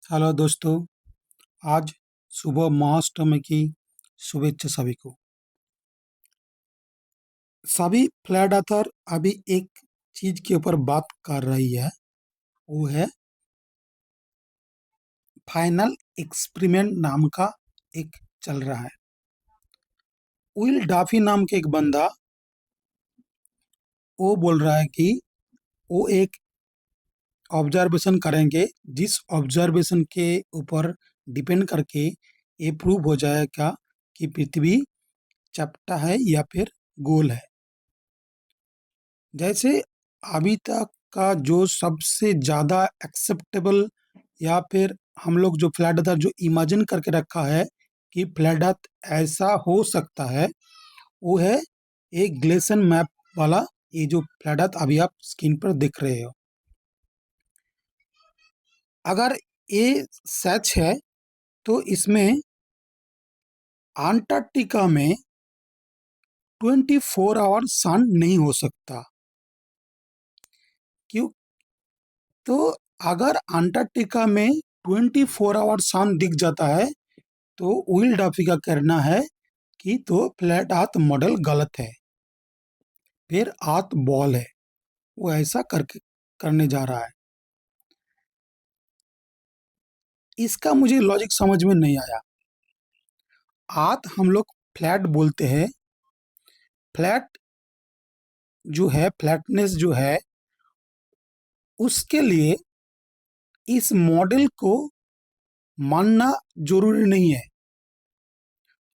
Hello दोस्तों। आज सुबह महाअष्टमी की शुभेच्छा सभी को। सभी फ्लैट अर्थर अभी एक चीज के ऊपर बात कर रही है, वो है फाइनल एक्सपेरिमेंट नाम का एक चल रहा है। विल डाफी नाम के एक बंदा वो बोल रहा है कि वो एक ऑब्जर्वेशन करेंगे, जिस ऑब्जर्वेशन के ऊपर डिपेंड करके ये प्रूव हो जाएगा कि पृथ्वी चपटा है या फिर गोल है। जैसे अभी तक का जो सबसे ज़्यादा एक्सेप्टेबल या फिर हम लोग जो फ्लैट अर्थ जो इमेजिन करके रखा है कि फ्लैट अर्थ ऐसा हो सकता है, वो है एक ग्लेसन मैप वाला ये जो फ्लैट अर्थ अभी आप स्क्रीन पर देख रहे हो। अगर ये सच है तो इसमें अंटार्कटिका में 24 आवर सन नहीं हो सकता। क्यों? तो अगर अंटार्कटिका में 24 आवर सन दिख जाता है तो विल डफी का कहना है कि तो फ्लैट अर्थ मॉडल गलत है, फिर अर्थ बॉल है। वो ऐसा करने जा रहा है। इसका मुझे लॉजिक समझ में नहीं आया। अर्थ हम लोग फ्लैट बोलते हैं। फ्लैट जो है, फ्लैटनेस जो है, उसके लिए इस मॉडल को मानना जरूरी नहीं है।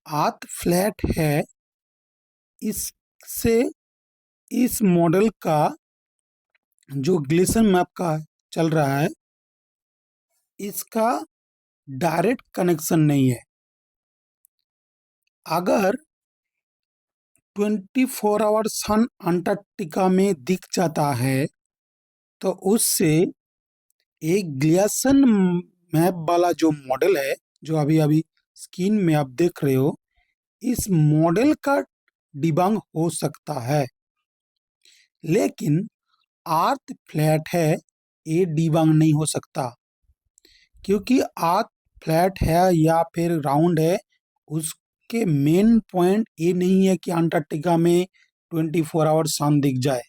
अर्थ फ्लैट है, इससे इस मॉडल का जो ग्लेसन मैप का चल रहा है, इसका डायरेक्ट कनेक्शन नहीं है। अगर 24 आवर सन अंटार्कटिका में दिख जाता है तो उससे एक ग्लेसन मैप वाला जो मॉडल है, जो अभी अभी स्क्रीन में आप देख रहे हो, इस मॉडल का डिबंग हो सकता है। लेकिन अर्थ फ्लैट है, ये डिबंग नहीं हो सकता। क्योंकि अर्थ फ्लैट है या फिर राउंड है, उसके मेन पॉइंट ये नहीं है कि अंटार्कटिका में 24 आवर सन दिख जाए।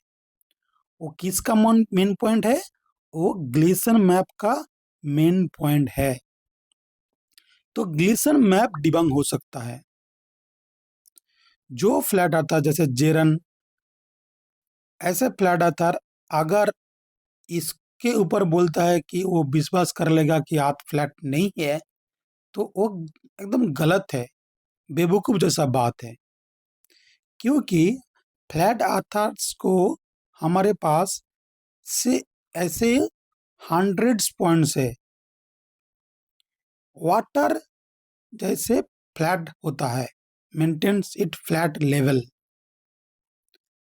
वो किसका मेन पॉइंट है? वो ग्लेसन मैप का मेन पॉइंट है। तो ग्लेसन मैप डिबंग हो सकता है। जो फ्लैट अर्थर जैसे जेरन, ऐसे फ्लैट अर्थर अगर इसके ऊपर बोलता है कि वो विश्वास कर लेगा कि आप फ्लैट नहीं है, तो वो एकदम गलत है, बेवकूफ जैसा बात है। क्योंकि फ्लैट अर्थर्स को हमारे पास से ऐसे हंड्रेड्स पॉइंट्स है। वाटर जैसे फ्लैट होता है, maintains it flat level.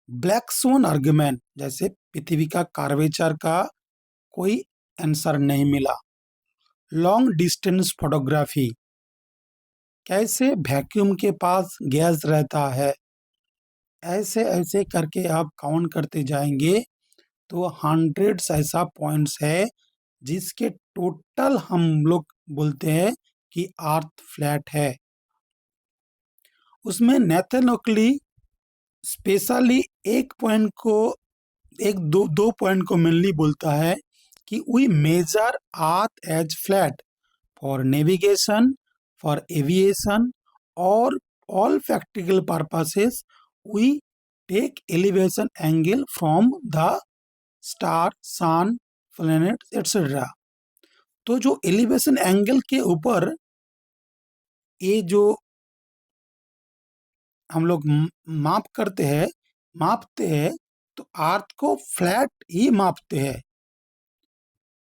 Black swan argument जैसे पृथ्वी का कर्वेचर का कोई आंसर नहीं मिला। लॉन्ग डिस्टेंस फोटोग्राफी, कैसे वैक्यूम के पास गैस रहता है, ऐसे ऐसे करके आप काउंट करते जाएंगे तो हंड्रेड्स ऐसा पॉइंट्स है जिसके टोटल हम लोग बोलते हैं कि अर्थ फ्लैट है। उसमें नेथन ओकली स्पेशली एक पॉइंट को, एक दो पॉइंट को मेनली बोलता है कि we measure earth as flat for navigation, for aviation और all practical purposes we take elevation angle from the star, sun, planet etc. तो जो एलिवेशन एंगल के ऊपर ये जो हम लोग मापते हैं तो अर्थ को फ्लैट ही मापते हैं।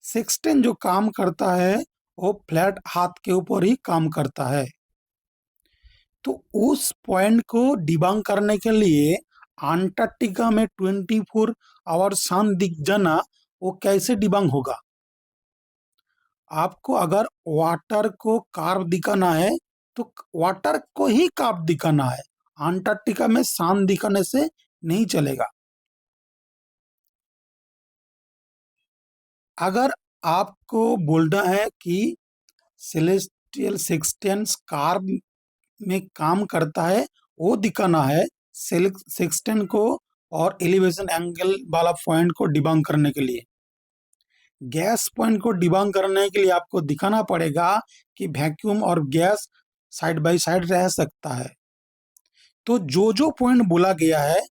सेक्सटेन जो काम करता है वो फ्लैट हाथ के ऊपर ही काम करता है। तो उस पॉइंट को डिबंक करने के लिए अंटार्कटिका में 24 आवर सन दिख जाना वो कैसे डिबंक होगा? आपको अगर वाटर को कार्व दिखाना है तो वाटर को ही कार्व दिखाना है। अंटार्कटिका में सन दिखाने से नहीं चलेगा। अगर आपको बोलना है कि सेलेस्टियल सेक्सटेंस कार में काम करता है, वो दिखाना है सेक्सटेंट को और एलिवेशन एंगल वाला पॉइंट को डिबंक करने के लिए। गैस पॉइंट को डिबंक करने के लिए आपको दिखाना पड़ेगा कि वैक्यूम और गैस साइड बाय साइड रह सकता है। तो जो जो पॉइंट बोला गया है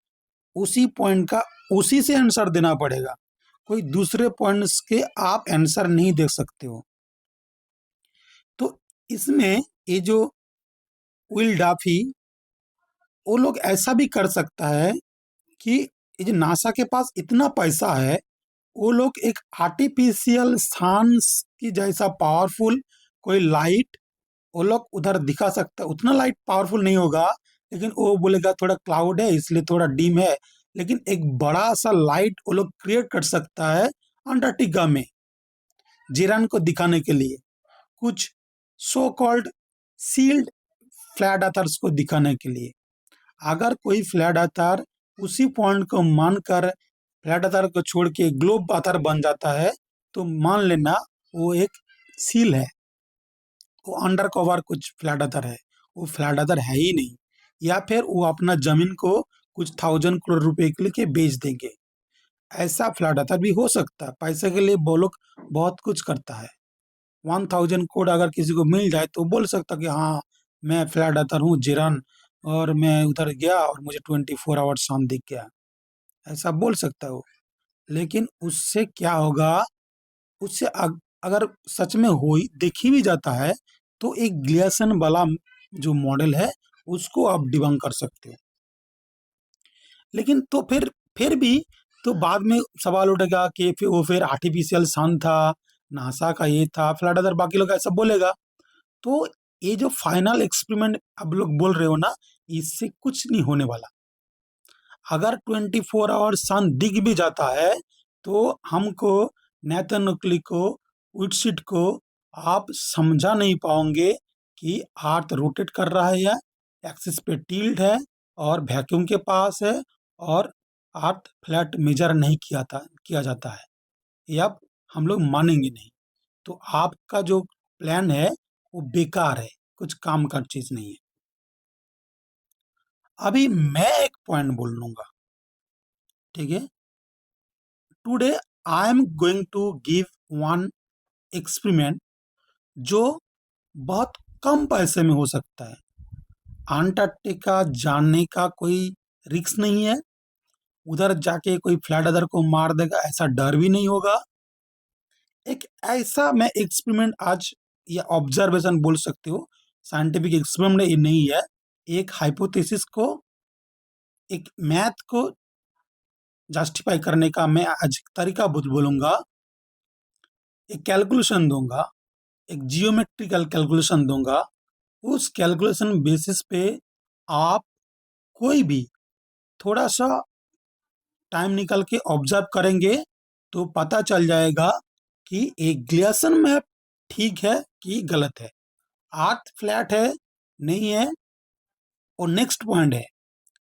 उसी पॉइंट का उसी से आंसर देना पड़ेगा, कोई दूसरे पॉइंट्स के आप आंसर नहीं दे सकते हो। तो इसमें ये जो विल डाफी, वो लोग ऐसा भी कर सकता है कि ये जो नासा के पास इतना पैसा है, वो लोग एक आर्टिफिशियल सन्स की जैसा पावरफुल कोई लाइट वो लोग उधर दिखा सकता है। उतना लाइट पावरफुल नहीं होगा, लेकिन वो बोलेगा थोड़ा क्लाउड है इसलिए थोड़ा डिम है, लेकिन एक बड़ा सा लाइट वो लोग क्रिएट कर सकता है अंटार्कटिका में जिरान को दिखाने के लिए, कुछ so called sealed flat earthers को दिखाने के लिए। अगर कोई फ्लैट अर्थर उसी पॉइंट को मानकर फ्लैट अर्थर को छोड़ के ग्लोब अर्थर बन जाता है, तो मान लेना वो एक सील है, वो अंडर कवर कुछ फ्लैट अर्थर है, वो फ्लैट अर्थर है ही नहीं। या फिर वो अपना जमीन को कुछ 1000 करोड़ रुपए के लिए बेच देंगे। ऐसा फ्लैट अर्थर भी हो सकता है, पैसे के लिए वो लोग बहुत कुछ करता है। 1000 करोड़ अगर किसी को मिल जाए तो बोल सकता कि हाँ मैं फ्लैट अर्थर हूँ जिरन, और मैं उधर गया और मुझे 24 आवर्स सन दिख गया, ऐसा बोल सकता है वो। लेकिन उससे क्या होगा, उससे अगर सच में हो देखी भी जाता है तो एक ग्लियसन वाला जो मॉडल है उसको आप डिबंक कर सकते हो। लेकिन तो फिर भी तो बाद में सवाल उठेगा कि फिर आर्टिफिशियल सन था, नासा का ये था, फ्लैट अर्थर, बाकी लोग ऐसा बोलेगा। तो ये जो फाइनल एक्सपेरिमेंट अब लोग बोल रहे हो ना, इससे कुछ नहीं होने वाला। अगर 24 आवर सन दिख भी जाता है तो हमको नेथन को विटसिट को आप समझा नहीं पाओगे कि अर्थ रोटेट कर रहा है या एक्सिस पे टिल्ट है और वैक्यूम के पास है और अर्थ फ्लैट मेजर नहीं किया जाता है, ये अब हम लोग मानेंगे नहीं। तो आपका जो प्लान है वो बेकार है, कुछ काम का चीज नहीं है। अभी मैं एक पॉइंट बोल लूंगा, ठीक है। Today I am going to give one experiment जो बहुत कम पैसे में हो सकता है। अंटार्कटिका जानने का कोई रिस्क नहीं है, उधर जाके कोई फ्लैट अर्थर को मार देगा ऐसा डर भी नहीं होगा। एक ऐसा मैं एक्सपेरिमेंट आज, या ऑब्जर्वेशन बोल सकते हो, साइंटिफिक एक्सपेरिमेंट ये नहीं है, एक हाइपोथेसिस को, एक मैथ को जस्टिफाई करने का मैं आज तरीका बोलूंगा। एक कैलकुलेशन दूंगा, एक जियोमेट्रिकल कैलकुलेशन दूंगा। उस कैलकुलेशन बेसिस पे आप कोई भी थोड़ा सा टाइम निकल के ऑब्जर्व करेंगे तो पता चल जाएगा कि एक ग्लियसन मैप ठीक है कि गलत है, अर्थ फ्लैट है नहीं है, और नेक्स्ट पॉइंट है।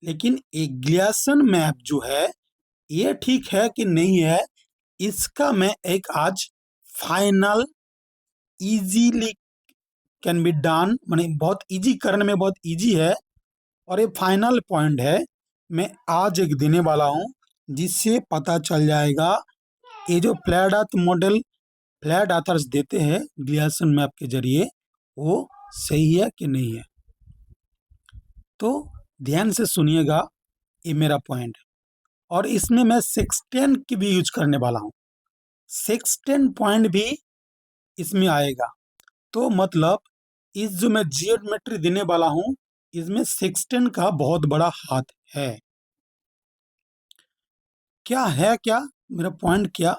लेकिन एक ग्लियसन मैप जो है ये ठीक है कि नहीं है, इसका मैं एक आज final easily can be done, माने बहुत इजी करने में बहुत इजी है, और ये फाइनल पॉइंट है मैं आज एक देने वाला हूं, जिससे पता चल जाएगा ये जो flat earth model flat earthers देते हैं ग्लियसन मैप के जरिए वो सही है कि नहीं है। तो ध्यान से सुनिएगा, ये मेरा पॉइंट है, और इसमें मैं सेक्सटेंट की भी यूज करने वाला हूँ। सेक्सटेंट पॉइंट भी इसमें आएगा। तो मतलब इस जो मैं जियोमेट्री देने वाला हूं इसमें सेक्सटेंट का बहुत बड़ा हाथ है। क्या है, क्या मेरा पॉइंट क्या,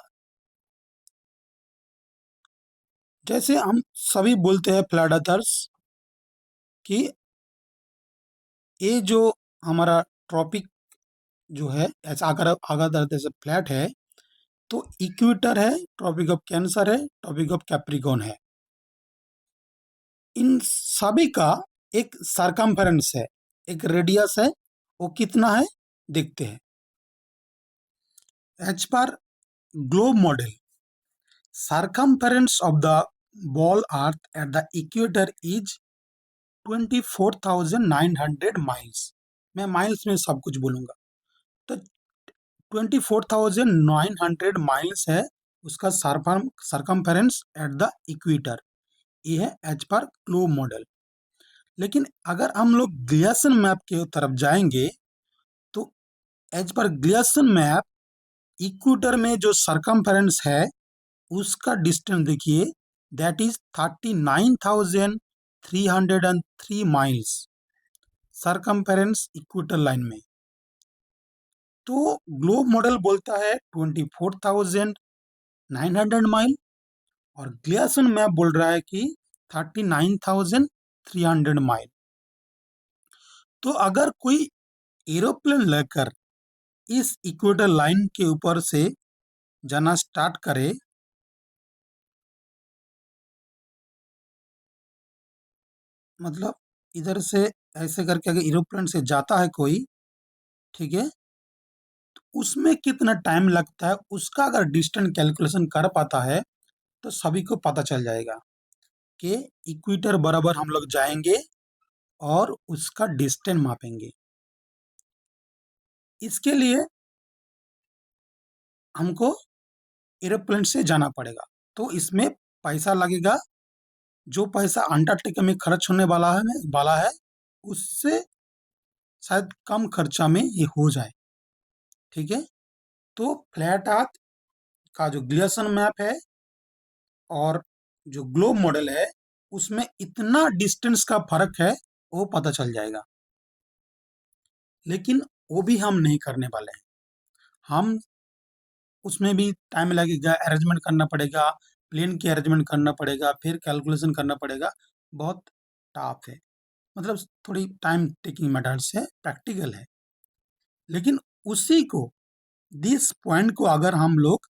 जैसे हम सभी बोलते हैं फ्लैट अर्थर्स कि ये जो हमारा ट्रॉपिक जो है ऐसा अगर अगर जैसे फ्लैट है तो इक्वेटर है, ट्रॉपिक ऑफ कैंसर है, ट्रॉपिक ऑफ कैप्रिकॉर्न है, इन सभी का एक सरकमफेरेंस है, एक रेडियस है, वो कितना है देखते हैं। As per globe model circumference of the ball earth at the equator is 24,900 miles। मैं माइल्स में सब कुछ बोलूंगा। तो 24,900 माइल्स है उसका सरकमफेरेंस एट द इक्वेटर। ये है एज पर ग्लोब मॉडल। लेकिन अगर हम लोग ग्लियासन मैप के तरफ जाएंगे तो एज पर ग्लियासन मैप इक्वेटर में जो सरकमफेरेंस है उसका डिस्टेंस देखिए, that is 39,303 miles circumference equator line में। तो ग्लोब मॉडल बोलता है 24,900 माइल और ग्लियासन मैप बोल रहा है कि 39,300 माइल। तो अगर कोई एरोप्लेन लेकर इस इक्वेटर लाइन के ऊपर से जाना स्टार्ट करे, मतलब इधर से ऐसे करके अगर एरोप्लेन से जाता है कोई, ठीक है, तो उसमें कितना टाइम लगता है उसका अगर डिस्टेंस कैलकुलेशन कर पाता है तो सभी को पता चल जाएगा कि इक्वेटर बराबर हम लोग जाएंगे और उसका डिस्टेंस मापेंगे। इसके लिए हमको एरोप्लेन से जाना पड़ेगा, तो इसमें पैसा लगेगा। जो पैसा अंटार्कटिका में खर्च होने वाला है उससे शायद कम खर्चा में ये हो जाए। ठीक है, तो फ्लैट अर्थ का जो ग्लियासन मैप है और जो ग्लोब मॉडल है उसमें इतना डिस्टेंस का फर्क है वो पता चल जाएगा। लेकिन वो भी हम नहीं करने वाले हैं। हम उसमें भी टाइम लगेगा, अरेंजमेंट करना पड़ेगा, प्लेन की अरेंजमेंट करना पड़ेगा, फिर कैलकुलेशन करना पड़ेगा। बहुत टफ है, मतलब थोड़ी टाइम टेकिंग मेथड्स है, प्रैक्टिकल है। लेकिन उसी को, दिस पॉइंट को अगर हम लोग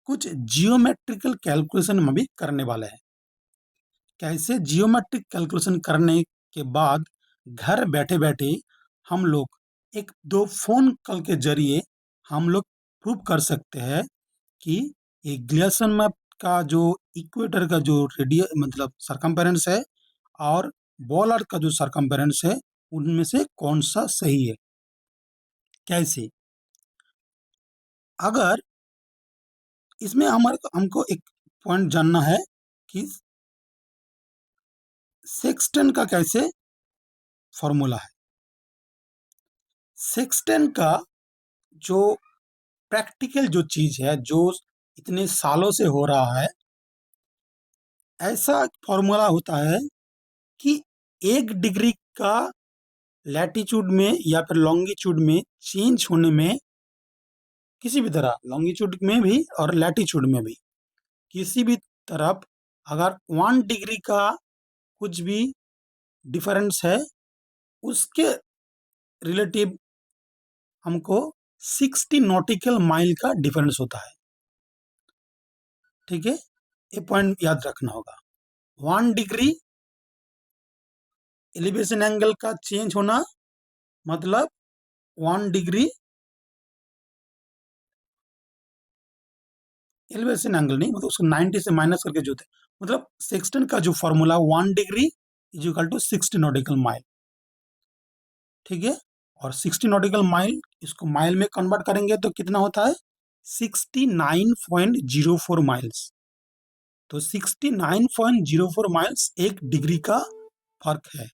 कुछ जियोमेट्रिकल कैलकुलेशन में भी करने वाले हैं। कैसे? जियोमेट्रिक कैलकुलेशन करने के बाद घर बैठे बैठे हम लोग एक दो फोन कॉल के जरिए हम लोग प्रूव कर सकते हैं कि ये ग्लियासन मैप का जो इक्वेटर का जो रेडियस मतलब सरकमफेरेंस है और बॉल अर्थ का जो सरकमफेरेंस है उनमें से कौन सा सही है। कैसे? अगर इसमें हमको एक पॉइंट जानना है कि सेक्सटेन का कैसे फॉर्मूला है। सेक्सटेन का जो प्रैक्टिकल जो चीज है, जो इतने सालों से हो रहा है, ऐसा फॉर्मूला होता है कि 1 डिग्री का लैटिट्यूड में या फिर लॉन्गिट्यूड में चेंज होने में, किसी भी तरह लॉन्गिट्यूड में भी और लैटिट्यूड में भी किसी भी तरफ अगर 1 डिग्री का कुछ भी डिफरेंस है उसके रिलेटिव हमको 60 नॉटिकल माइल का डिफरेंस होता है। ठीक है, ये पॉइंट याद रखना होगा। 1 डिग्री एलिवेशन एंगल का चेंज होना मतलब 1 डिग्री एलिवेशन एंगल नहीं, मतलब उसको 90 से माइनस करके जो थे, मतलब सेक्सटेन का जो formula 1 degree is equal to 60 nautical mile. ठीक है, और 60 नॉटिकल माइल इसको माइल में कन्वर्ट करेंगे तो कितना होता है? 69.04 माइल्स। तो 69.04 माइल्स 1 डिग्री का फर्क है।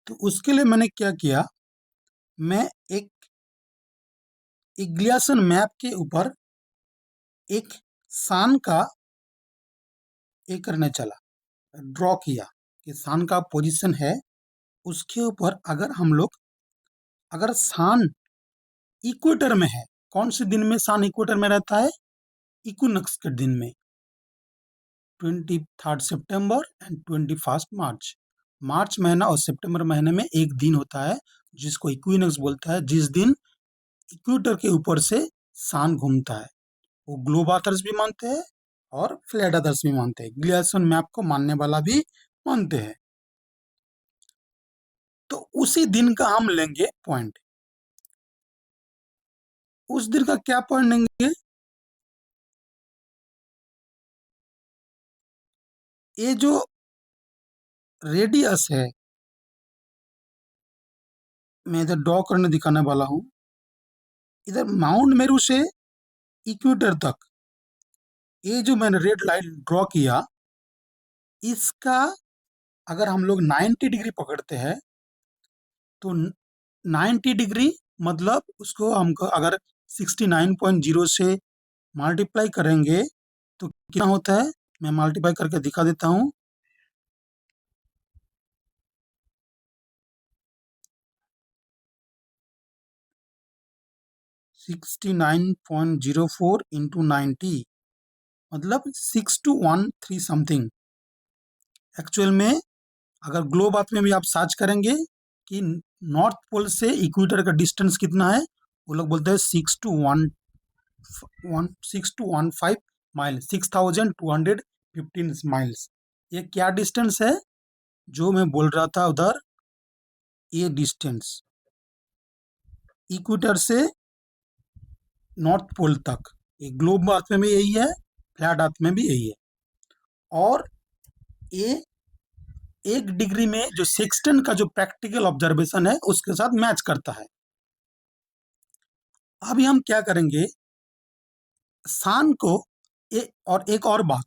तो उसके लिए मैंने क्या किया, मैं एक ग्लियासन मैप के ऊपर एक सान का एक करने चला, ड्रॉ किया कि सान का पोजीशन है। उसके ऊपर अगर हम लोग, अगर सान इक्वेटर में है, कौन से दिन में सान इक्वेटर में रहता है? इक्विनॉक्स के दिन में, 23 सितंबर एंड 21 मार्च। मार्च महीना और सितंबर महीने में एक दिन होता है जिसको इक्विनॉक्स बोलता है, जिस दिन इक्वेटर के ऊपर से सान घूमता है। वो ग्लोब अर्थर्स भी मानते हैं और फ्लैट अर्थर्स भी मानते हैं, ग्लियासन मैप को मानने वाला भी मानते हैं। तो उसी दिन का हम लेंगे पॉइंट। उस दिन का क्या पॉइंट लेंगे? ये जो रेडियस है, मैं इधर ड्रॉ करने दिखाने वाला हूँ। इधर माउंट मेरू से इक्वेटर तक ये जो मैंने रेड लाइन ड्रॉ किया, इसका अगर हम लोग 90 डिग्री पकड़ते हैं तो 90 डिग्री मतलब उसको हमको अगर 69.0 से मल्टीप्लाई करेंगे तो कितना होता है, मैं मल्टीप्लाई करके दिखा देता हूँ। 69.04 इंटू 90 मतलब 6213 समथिंग। एक्चुअल में अगर ग्लोब अर्थ में भी आप सर्च करेंगे कि नॉर्थ पोल से इक्वेटर का डिस्टेंस कितना है, वो लोग बोलते हैं 6215 माइल, 6215 माइल्स। ये क्या डिस्टेंस है जो मैं बोल रहा था उधर, ये डिस्टेंस इक्वेटर से नॉर्थ पोल तक, ये ग्लोब अर्थ में भी यही है, फ्लैट अर्थ में भी यही है। और ये 1 डिग्री में जो सेक्सटन का जो प्रैक्टिकल ऑब्जर्वेशन है उसके साथ मैच करता है। अभी हम क्या करेंगे, सान को और एक और बात,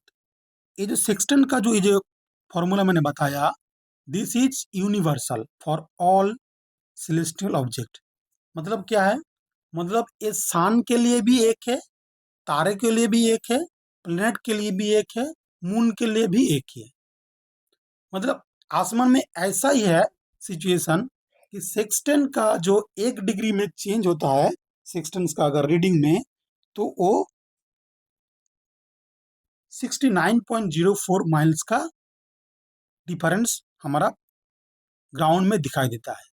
ये जो सेक्सटन का जो ये जो फॉर्मूला मैंने बताया, this is universal for all celestial object. मतलब क्या है, मतलब ये सान के लिए भी एक है, तारे के लिए भी एक है, प्लेनेट के लिए भी एक है, मून के लिए भी एक ही है। मतलब आसमान में ऐसा ही है सिचुएशन कि सेक्सटेन का जो 1 डिग्री में चेंज होता है, सेक्सटेन का अगर रीडिंग में, तो वो 69.04 माइल्स का डिफरेंस हमारा ग्राउंड में दिखाई देता है।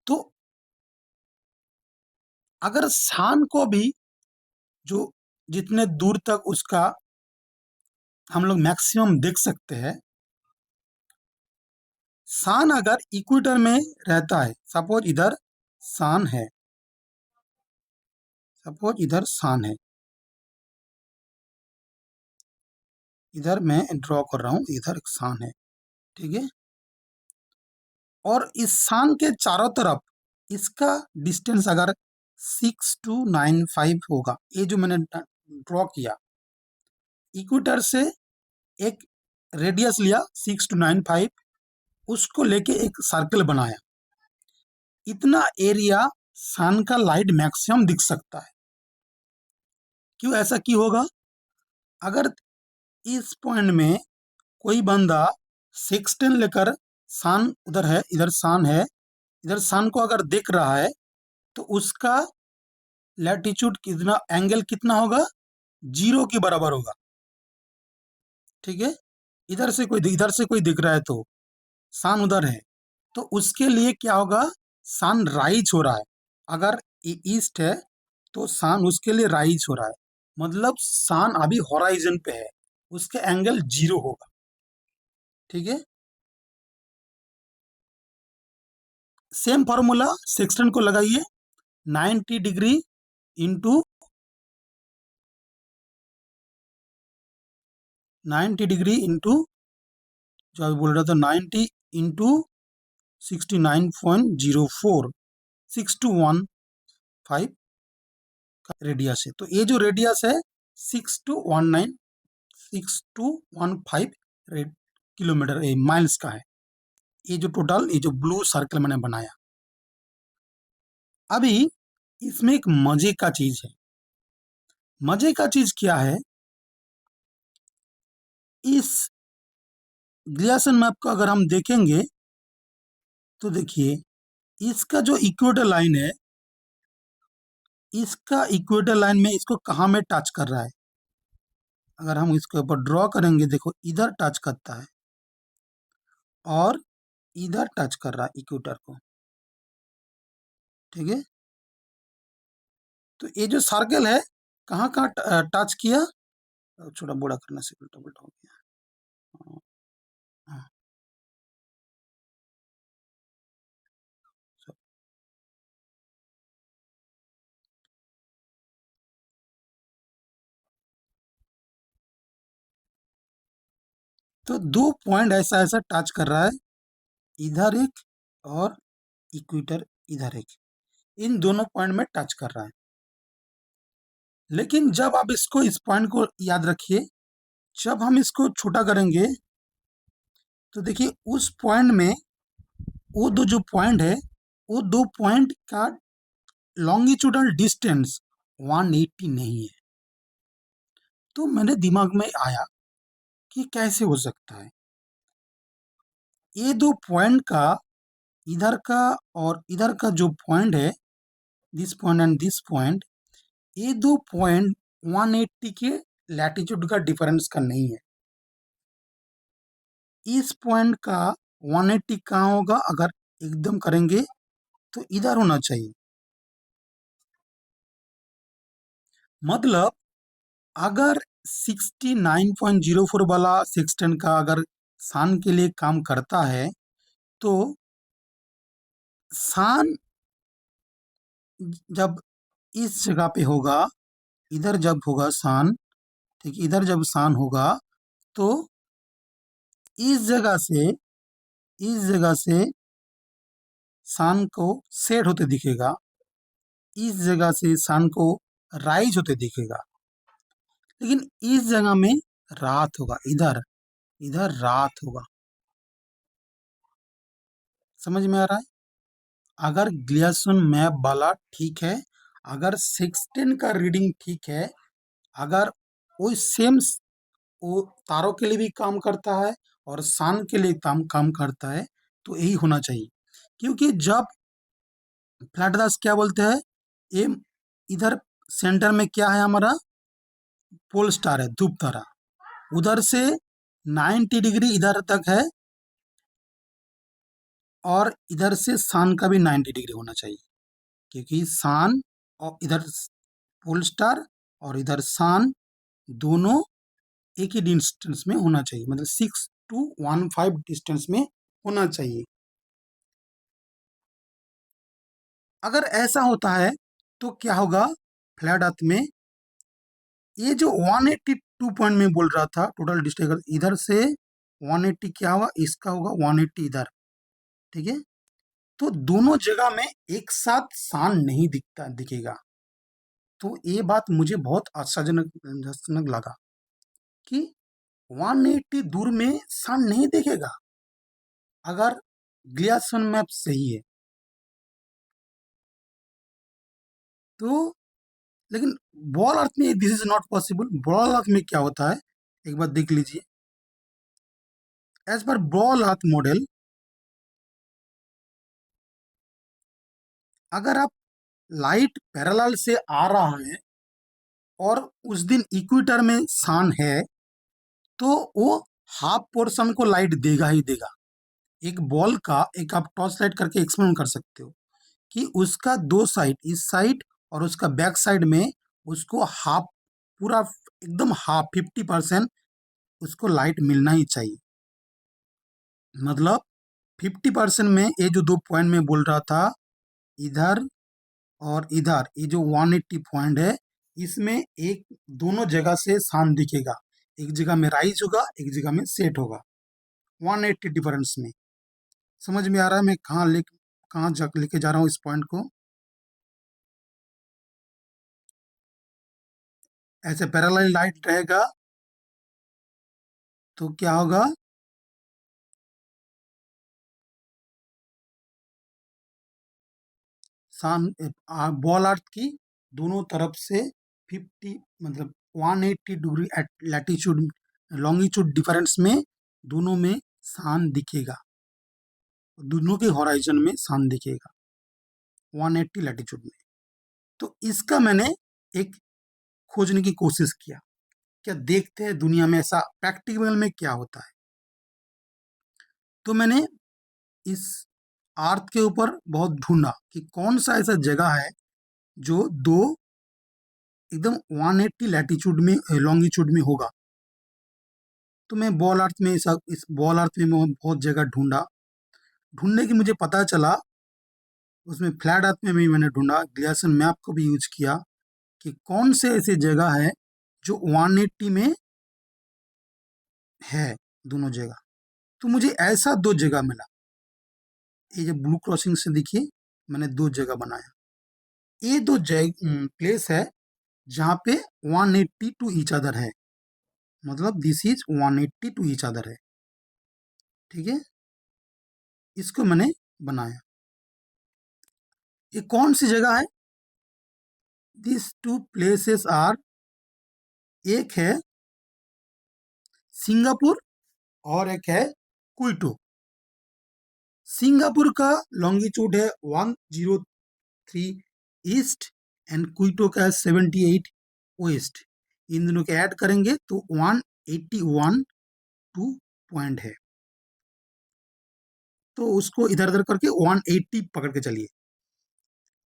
तो अगर सान को भी जो जितने दूर तक उसका हम लोग मैक्सिमम देख सकते हैं, सान अगर इक्वेटर में रहता है, सपोज इधर सान है, सपोज इधर सान है, इधर मैं ड्रॉ कर रहा हूं, इधर एक सान है, ठीक है। और इस सान के चारों तरफ इसका डिस्टेंस अगर 6295 होगा, ये जो मैंने ड्रॉ किया, इक्वेटर से एक रेडियस लिया 6295, उसको लेके एक सर्कल बनाया, इतना एरिया सन का लाइट मैक्सिमम दिख सकता है। क्यों ऐसा क्यों होगा, अगर इस पॉइंट में कोई बंदा सेक्सटेन लेकर, सन उधर है, इधर सन है, इधर सन को अगर देख रहा है तो उसका लैटिट्यूड कितना, एंगल कितना होगा, 0 के बराबर होगा, ठीक है। इधर से कोई दिख रहा है तो सन उधर है, तो उसके लिए क्या होगा, सन राइज हो रहा है। अगर ये ईस्ट है तो सन उसके लिए राइज हो रहा है, मतलब सन अभी होराइजन पे है, उसके एंगल 0 होगा, ठीक है। सेम फॉर्मूला सेक्सटन को लगाइए, 90 डिग्री इंटू 90 डिग्री इंटू जो अभी बोल रहा था 90 इंटू 69.04, 6215 का रेडियस है। तो ये जो रेडियस है 6215 किलोमीटर माइल्स का है, ये जो टोटल ये जो ब्लू सर्कल मैंने बनाया। अभी इसमें एक मजे का चीज है, मजे का चीज क्या है, इस ग्लियासन मैप को अगर हम देखेंगे तो देखिए, इसका जो इक्वेटर लाइन है, इसका इक्वेटर लाइन में इसको कहाँ में टच कर रहा है, अगर हम इसके ऊपर ड्रॉ करेंगे, देखो इधर टच करता है और इधर टच कर रहा है इक्वेटर को, ठीक है। तो ये जो सर्कल है कहाँ कहाँ टच किया, छोटा बड़ा करने से उल्टा उल्टा हो गया, हाँ, तो दो पॉइंट ऐसा ऐसा टच कर रहा है, इधर एक और इक्वेटर इधर एक, इन दोनों पॉइंट में टच कर रहा है। लेकिन जब आप इसको, इस पॉइंट को याद रखिए, जब हम इसको छोटा करेंगे तो देखिए उस पॉइंट में वो दो जो पॉइंट है, वो दो पॉइंट का लॉन्गिट्यूडल डिस्टेंस 180 नहीं है। तो मेरे दिमाग में आया कि कैसे हो सकता है, ये दो पॉइंट का, इधर का और इधर का जो पॉइंट है, this point and this point, ये दो पॉइंट 180 के लैटिट्यूड का डिफरेंस का नहीं है। इस पॉइंट का 180 कहाँ होगा, अगर एकदम करेंगे तो इधर होना चाहिए। मतलब अगर 69.04 वाला सेक्सटेंट का अगर सान के लिए काम करता है, तो सान जब इस जगह पे होगा, इधर जब होगा सान, ठीक, इधर जब सान होगा तो इस जगह से, इस जगह से सान को सेट होते दिखेगा, इस जगह से सन को राइज होते दिखेगा, लेकिन इस जगह में रात होगा, इधर, इधर रात होगा। समझ में आ रहा है? अगर ग्लियासन मैप वाला ठीक है, अगर सेक्सटेन का रीडिंग ठीक है, अगर वो सेम वो तारों के लिए भी काम करता है और सन के लिए काम करता है, तो यही होना चाहिए। क्योंकि जब फ्लैट दास क्या बोलते हैं, ये इधर सेंटर में क्या है हमारा, पोल स्टार है, ध्रुव तारा, उधर से 90 डिग्री इधर तक है और इधर से सन का भी 90 डिग्री होना चाहिए, क्योंकि सन और इधर पोल स्टार और इधर सन दोनों एक ही डिस्टेंस में होना चाहिए, मतलब 6 to 15 डिस्टेंस में होना चाहिए। अगर ऐसा होता है तो क्या होगा, फ्लैट अर्थ में ये जो 182 पॉइंट में बोल रहा था टोटल डिस्टेंस, इधर से 180 क्या हुआ, इसका होगा 180 इधर, ठीक है। तो दोनों जगह में एक साथ सान नहीं दिखेगा। तो ये बात मुझे बहुत आश्चर्यजनक लगा कि 180 दूर में सान नहीं दिखेगा अगर ग्लियासन मैप सही है तो। लेकिन बॉल अर्थ में this is not possible. Ball earth में क्या होता है, एक बार देख लीजिए। एज पर बॉल अर्थ मॉडल, अगर आप लाइट पैरेलल से आ रहा है और उस दिन इक्वेटर में सन है, तो वो हाफ पोर्शन को लाइट देगा ही देगा। एक बॉल का एक आप टॉर्च लाइट करके एक्सपेरिमेंट कर सकते हो कि उसका दो साइड, इस साइड और उसका बैक साइड में, उसको हाफ, पूरा एकदम हाफ 50% उसको लाइट मिलना ही चाहिए। मतलब 50% में ये जो दो पॉइंट में बोल रहा था, इधर और इधर, ये जो 180 पॉइंट है, इसमें एक दोनों जगह से सन दिखेगा, एक जगह में राइज होगा, एक जगह में सेट होगा, 180 डिफरेंस में। समझ में आ रहा है मैं कहाँ लेके जा रहा हूँ इस पॉइंट को? ऐसे पैरेलल लाइट रहेगा तो क्या होगा, सन बॉल अर्थ की दोनों तरफ से 50, मतलब 180 degree at latitude longitude difference में दोनों में सन दिखेगा, दोनों के हॉराइजन में सन दिखेगा 180 लैटिट्यूड में। तो इसका मैंने एक खोजने की कोशिश किया, क्या देखते हैं दुनिया में ऐसा प्रैक्टिकल में क्या होता है। तो मैंने इस अर्थ के ऊपर बहुत ढूंढा कि कौन सा ऐसा जगह है जो दो एकदम 180 लैटिट्यूड में लॉन्गिट्यूड में होगा। तो मैं बॉल अर्थ में इस बॉल अर्थ में मैं बहुत जगह ढूंढा, ढूंढने की मुझे पता चला, उसमें फ्लैट अर्थ में भी मैंने ढूंढा, ग्लियासन मैप को भी यूज किया कि कौन से ऐसी जगह है जो 180 में है, दोनों जगह। तो मुझे ऐसा दो जगह मिला, ये जो ब्लू क्रॉसिंग से देखिए मैंने दो जगह बनाया। ये दो प्लेस है जहाँ पे 180 टू ईच अदर है, मतलब this is 180 to each other है, ठीक है। इसको मैंने बनाया। ये कौन सी जगह है? दिस टू प्लेसेस आर, एक है सिंगापुर और एक है क्विटो। सिंगापुर का लॉन्गिट्यूड है 103 ईस्ट एंड क्विटो का है 78 वेस्ट। इन दोनों के ऐड करेंगे तो 181 टू पॉइंट है, तो उसको इधर उधर करके 180 पकड़ के चलिए।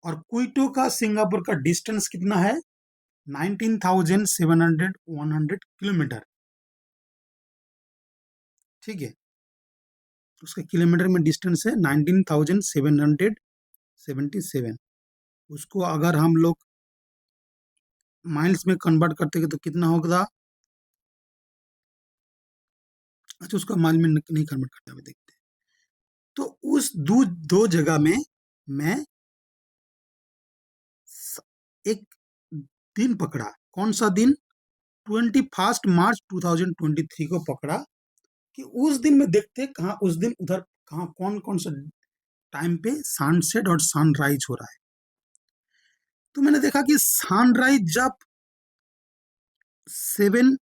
और क्विटो का सिंगापुर का डिस्टेंस कितना है? 19,700 किलोमीटर, ठीक है। उसका किलोमीटर में डिस्टेंस है 19,777। उसको अगर हम लोग माइल्स में कन्वर्ट करते हैं तो कितना होगा? अच्छा, उसको माइल में नहीं कन्वर्ट करते, अभी देखते हैं। तो उस दो जगह में मैं एक दिन पकड़ा। कौन सा दिन? 21 मार्च 2023 को पकड़ा कि उस दिन में देखते हैं कहाँ, उस दिन उधर कहाँ कौन कौन सा टाइम पे सनसेट और सनराइज हो रहा है। तो मैंने देखा कि सनराइज जब 7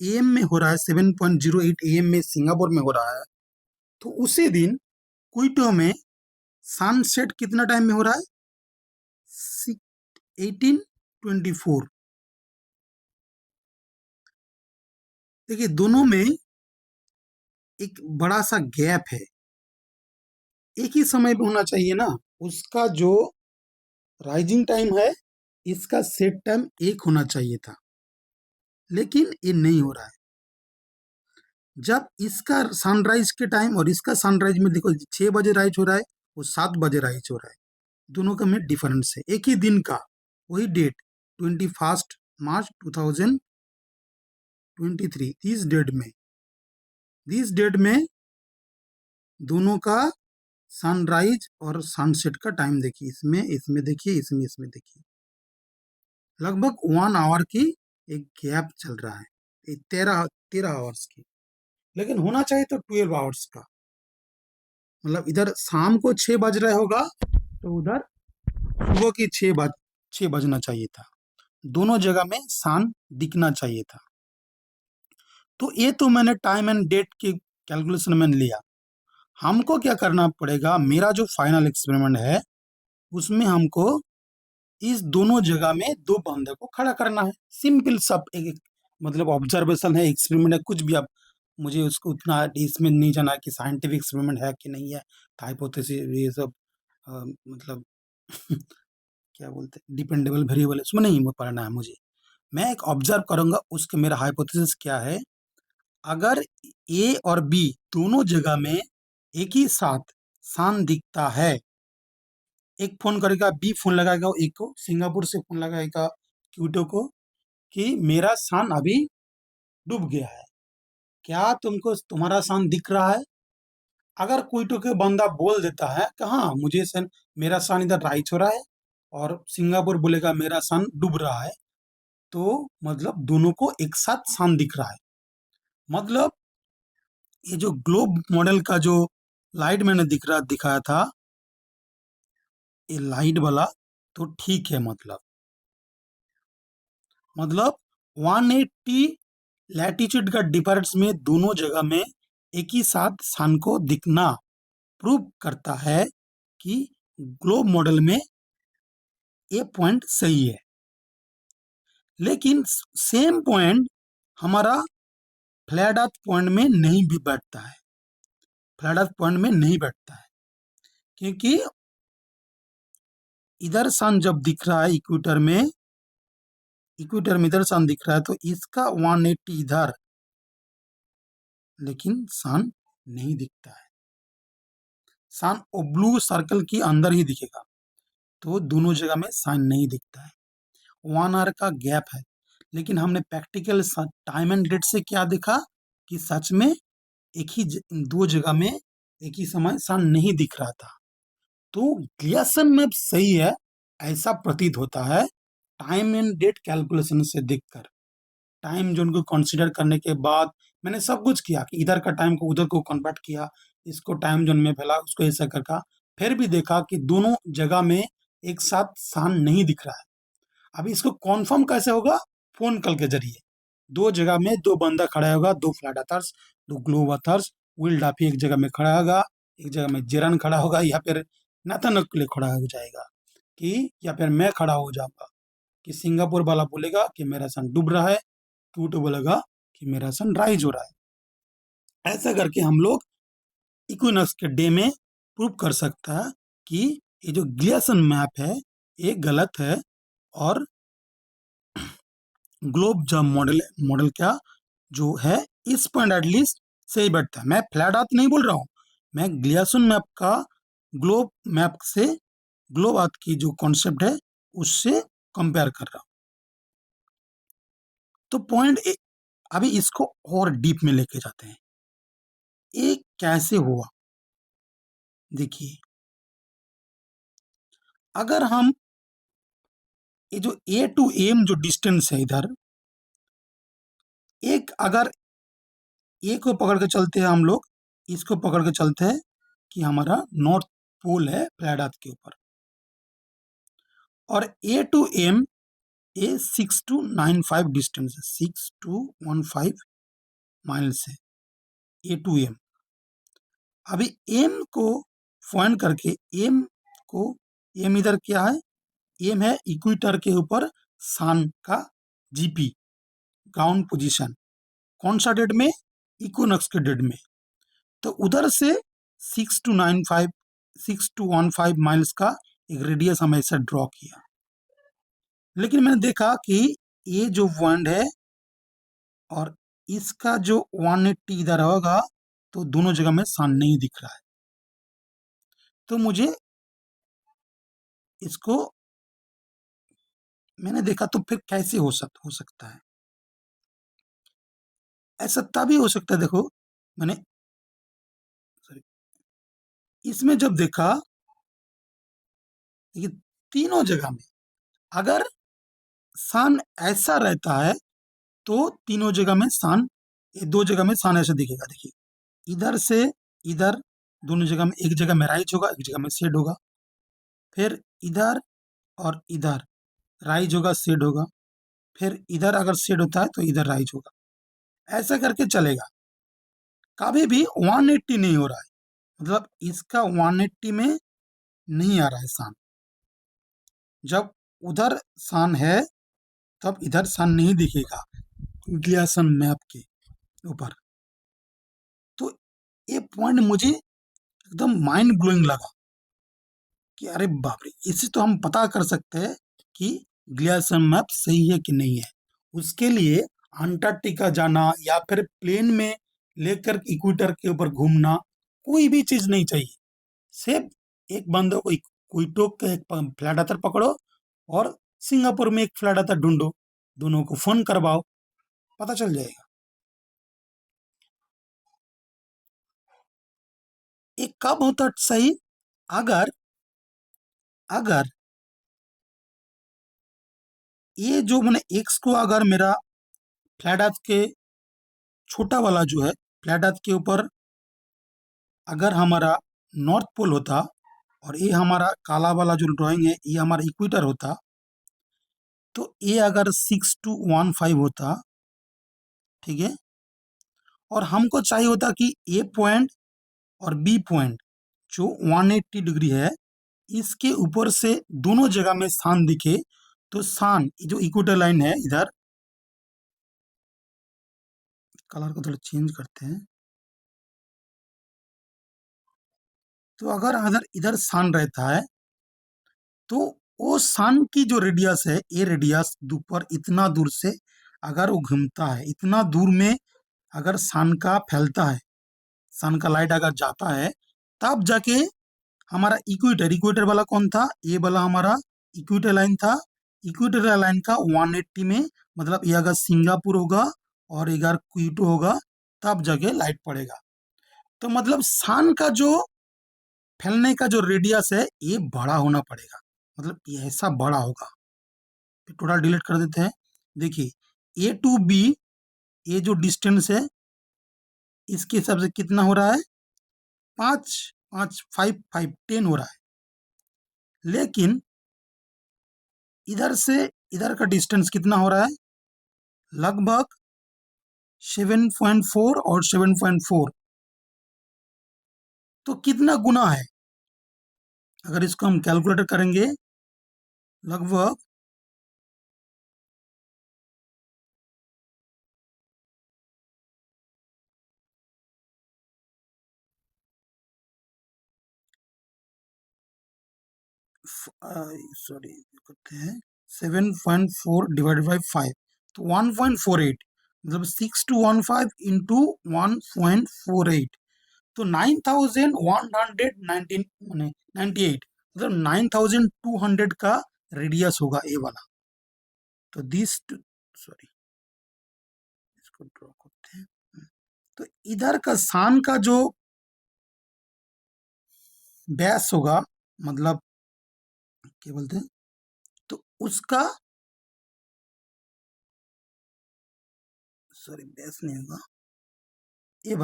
AM में हो रहा है, 7:08 AM में सिंगापुर में हो रहा है, तो उसी दिन क्विटो में सनसेट कितना टाइम में हो रहा है? 18:24। देखिए दोनों में एक बड़ा सा गैप है, एक ही समय पे होना चाहिए ना। उसका जो राइजिंग टाइम है, इसका सेट टाइम एक होना चाहिए था, लेकिन ये नहीं हो रहा है। जब इसका सनराइज के टाइम और इसका सनराइज में देखो 6 बजे राइज हो रहा है, वो 7 बजे राइज हो रहा है, दोनों का में डिफरेंस है, एक ही दिन का वही डेट 21 मार्च 2023। इस डेट में दोनों का सनराइज और सनसेट का टाइम देखिए, इसमें इसमें देखिए, इसमें इसमें देखिए, लगभग 1 आवर की एक गैप चल रहा है, 13 आवर्स की। लेकिन होना चाहिए तो 12 आवर्स का, मतलब इधर शाम को 6 बज रहा होगा तो उधर सुबह की 6 बजना चाहिए था, दोनों जगह में सन दिखना चाहिए था। तो ये तो मैंने टाइम एंड डेट की कैलकुलेशन में लिया। हमको क्या करना पड़ेगा? मेरा जो फाइनल एक्सपेरिमेंट है उसमें हमको इस दोनों जगह में दो बंदे को खड़ा करना है। सिंपल सब मतलब ऑब्जर्वेशन है, एक्सपेरिमेंट है, कुछ भी। आप मुझे उसको उतना इसमें नहीं जाना कि साइंटिफिक एक्सपेरिमेंट है कि नहीं है, हाइपोथेसिस ये सब मतलब क्या बोलते हैं, डिपेंडेबल वेरिएबल, इसमें नहीं पढ़ना है मुझे। मैं एक ऑब्जर्व करूंगा, उसके मेरा हाइपोथेसिस क्या है। अगर ए और बी दोनों जगह में एक ही साथ सन दिखता है, एक फोन करेगा, बी फोन लगाएगा एक को, सिंगापुर से फोन लगाएगा क्यूटो को कि मेरा सन अभी डूब गया है, क्या तुमको तुम्हारा सन दिख रहा है? अगर क्यूटो के बंदा बोल देता है कि हाँ मुझे सन, मेरा सन इधर राइज हो रहा है, और सिंगापुर बोलेगा मेरा सन डूब रहा है, तो मतलब दोनों को एक साथ सन दिख रहा है। मतलब ये जो ग्लोब मॉडल का जो लाइट मैंने दिखाया था, ये लाइट वाला तो ठीक है, मतलब 180 लैटिट्यूड का डिफरेंस में दोनों जगह में एक ही साथ सन को दिखना प्रूव करता है कि ग्लोब मॉडल में ये पॉइंट सही है। लेकिन सेम पॉइंट हमारा फ्लैट अर्थ पॉइंट में नहीं भी बैठता है, फ्लैट अर्थ पॉइंट में नहीं बैठता है, क्योंकि इधर सन जब दिख रहा है इक्वेटर में, इधर सन दिख रहा है तो इसका 180 इधर, लेकिन सन नहीं दिखता है, सन वो ब्लू सर्कल के अंदर ही दिखेगा, तो दोनों जगह में सन नहीं दिखता है। 1 आवर का गैप है। लेकिन हमने प्रैक्टिकल टाइम एंड डेट से क्या देखा कि सच में दो जगह में एक ही समय सन नहीं दिख रहा था। तो ग्लियासन मैप सही है ऐसा प्रतीत होता है टाइम एंड डेट कैलकुलेशन से देखकर। टाइम जोन को कंसीडर करने के बाद मैंने सब कुछ किया कि इधर का टाइम को उधर को कन्वर्ट किया, इसको टाइम जोन में फैला, उसको ऐसा करके फिर भी देखा कि दोनों जगह में एक साथ सन नहीं दिख रहा है। अभी इसको कॉन्फर्म कैसे होगा? फोन कॉल के जरिए। दो जगह में दो बंदा खड़ा होगा, दो फ्लैट अर्थर्स, दो ग्लोब अर्थर्स, विल डाफी एक जगह में खड़ा होगा, एक जगह में जेरन खड़ा होगा, या फिर नाथन खड़ा हो जाएगा कि, या फिर मैं खड़ा हो जाऊंगा कि सिंगापुर वाला बोलेगा कि मेरा सन डूब रहा है, क्यूटो बोलेगा कि मेरा सन राइज हो रहा है। ऐसा करके हम लोग इक्विनॉक्स के डे में प्रूव कर सकता है कि ये जो ग्लियासन मैप है ये गलत है, और ग्लोब जब मॉडल क्या जो है इस पॉइंट एटलीस्ट सही बैठता है। मैं फ्लैट अर्थ नहीं बोल रहा हूँ, मैं ग्लियासन मैप का ग्लोब मैप से, ग्लोब अर्थ की जो कॉन्सेप्ट है उससे कंपेयर कर रहा हूँ। तो अभी इसको और डीप में लेके जाते हैं। ये कैसे हुआ? देखिए, अगर हम ये जो ए टू एम जो डिस्टेंस है इधर, एक अगर ए को पकड़ के चलते हैं हम लोग, इसको पकड़ के चलते हैं कि हमारा नॉर्थ पोल है फ्लैट अर्थ के ऊपर, और ए टू एम ये 6295 डिस्टेंस है, 6215 माइल्स है ए टू एम। अभी एम को पॉइंट करके एम इधर क्या है? एम है इक्वेटर के ऊपर सन का जीपी, ग्राउंड पोजीशन, कौन सा डेट में? इक्विनॉक्स के डेट में। तो उधर से 6215 माइल्स का एक रेडियस हमें ऐसा ड्रॉ किया, लेकिन मैंने देखा कि ये जो पॉइंट है और इसका जो 180 इधर होगा, तो दोनों जगह में सन नहीं दिख रहा है। तो मुझे इसको मैंने देखा, तो फिर कैसे हो सकता है? ऐसा तभी हो सकता है, देखो मैंने इसमें जब देखा, ये तीनों जगह में अगर सन ऐसा रहता है तो तीनों जगह में सन, दो जगह में सन ऐसा दिखेगा। देखिए इधर से इधर दोनों जगह में, एक जगह में राइज होगा, एक जगह में शेड होगा, फिर इधर और इधर राइज होगा, शेड होगा, फिर इधर अगर शेड होता है तो इधर राइज होगा। ऐसा करके चलेगा, कभी भी 180 नहीं हो रहा है, मतलब इसका 180 में नहीं आ रहा है सन। जब उधर सन है तब इधर सन नहीं दिखेगा ग्लियासन मैप के ऊपर। तो ये पॉइंट मुझे एकदम माइंड ब्लोइंग लगा कि अरे बाप रे, इससे तो हम पता कर सकते हैं कि ग्लियासन मैप सही है कि नहीं है। उसके लिए अंटार्कटिका जाना या फिर प्लेन में लेकर इक्वेटर के ऊपर घूमना, कोई भी चीज नहीं चाहिए। सिर्फ एक बंदे को क्विटो का एक फ्लैट अर्थर पकड़ो और सिंगापुर में एक फ्लैट अर्थर ढूंढो, दोनों को फोन करवाओ, पता चल जाएगा। ये कब होता सही? अगर अगर ये जो मैंने एक्स को, अगर मेरा फ्लैट अर्थ के छोटा वाला जो है फ्लैट अर्थ के ऊपर अगर हमारा नॉर्थ पोल होता, और ये हमारा काला वाला जो ड्राइंग है ये हमारा इक्वेटर होता, तो ये अगर 6215 होता, ठीक है, और हमको चाहिए होता कि ए पॉइंट और बी पॉइंट जो 180 डिग्री है, इसके ऊपर से दोनों जगह में सन दिखे, तो सन जो इक्वेटर लाइन है, इधर कलर को थोड़ा चेंज करते हैं, तो अगर अगर इधर सन रहता है तो वो सन की जो रेडियस है, ये रेडियस पर इतना दूर से अगर वो घूमता है, इतना दूर में अगर सन का फैलता है, सन का लाइट अगर जाता है, तब जाके हमारा इक्वेटर वाला कौन था? ये वाला हमारा इक्वेटर लाइन था। इक्वेटर लाइन का 180 में, मतलब ये अगर सिंगापुर होगा और अगर क्यूटो होगा, तब जगह लाइट पड़ेगा। तो मतलब सन का जो फैलने का जो रेडियस है ये बड़ा होना पड़ेगा, मतलब ये ऐसा बड़ा होगा। फिर टोटल डिलीट कर देते हैं। देखिए ए टू बी, ये जो डिस्टेंस है इसके हिसाब से कितना हो रहा है, 5 5 5 5 10 हो रहा है। लेकिन इधर से इधर का डिस्टेंस कितना हो रहा है, लगभग 7.4 और 7.4। तो कितना गुना है, अगर इसको हम कैलकुलेटर करेंगे लगभग 7.4 डिवाइडेड बाई 5, तो 1.48, मतलब 6,215 इंटू 1.48, तो 9,119 माने 98, मतलब 9,200 का रेडियस होगा ए वाला। तो दिस, सॉरी इसको ड्रॉ करते हैं। तो इधर का सान का जो व्यास होगा, मतलब क्या बोलते हैं, तो उसका, सॉरी व्यास नहीं होगा, ए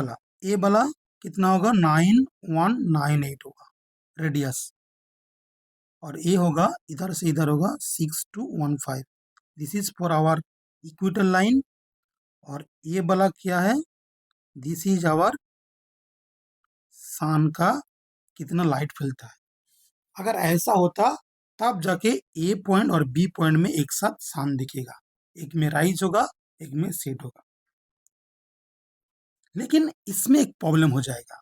वाला कितना होगा, 9198 होगा रेडियस, और ए होगा इधर से इधर होगा 6215। This is for our equator line. और ये वाला क्या है, दिस इज आवर सन का कितना लाइट फैलता है। अगर ऐसा होता तब जाके ए पॉइंट और बी पॉइंट में एक साथ सन दिखेगा, एक में राइज होगा एक में सेट होगा। लेकिन इसमें एक प्रॉब्लम हो जाएगा।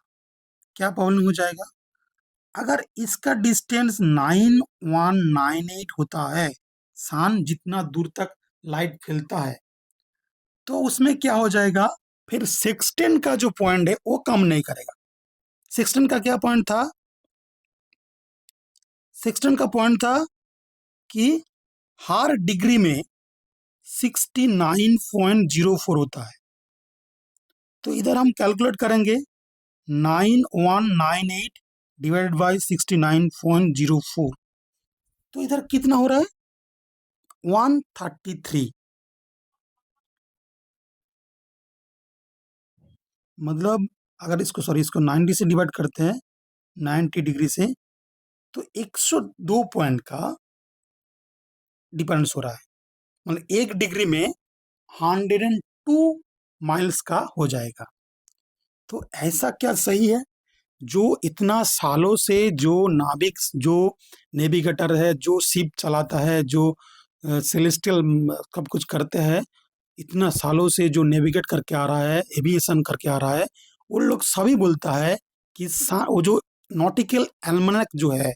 क्या प्रॉब्लम हो जाएगा, अगर इसका डिस्टेंस 9198 होता है, सन जितना दूर तक लाइट फैलता है, तो उसमें क्या हो जाएगा, फिर सेक्सटेन का जो पॉइंट है वो कम नहीं करेगा। सेक्सटेन का क्या पॉइंट था, सेक्सटेन का पॉइंट था कि हर डिग्री में 69.04 होता है। तो इधर हम कैलकुलेट करेंगे 9198 डिवाइडेड बाई 69.04, तो इधर कितना हो रहा है, 133। मतलब अगर इसको, सॉरी इसको 90 से डिवाइड करते हैं, 90 डिग्री से, तो 102 पॉइंट का डिफरेंस हो रहा है। मतलब एक डिग्री में 102 माइल्स का हो जाएगा। तो ऐसा क्या सही है, जो इतना सालों से जो नाविक, जो नेविगेटर है, जो शिप चलाता है, जो सेलेस्टियल सब कुछ करते हैं, इतना सालों से जो नेविगेट करके आ रहा है, एविएशन करके आ रहा है, उन लोग सभी बोलता है कि वो जो नॉटिकल एल्मनक जो है,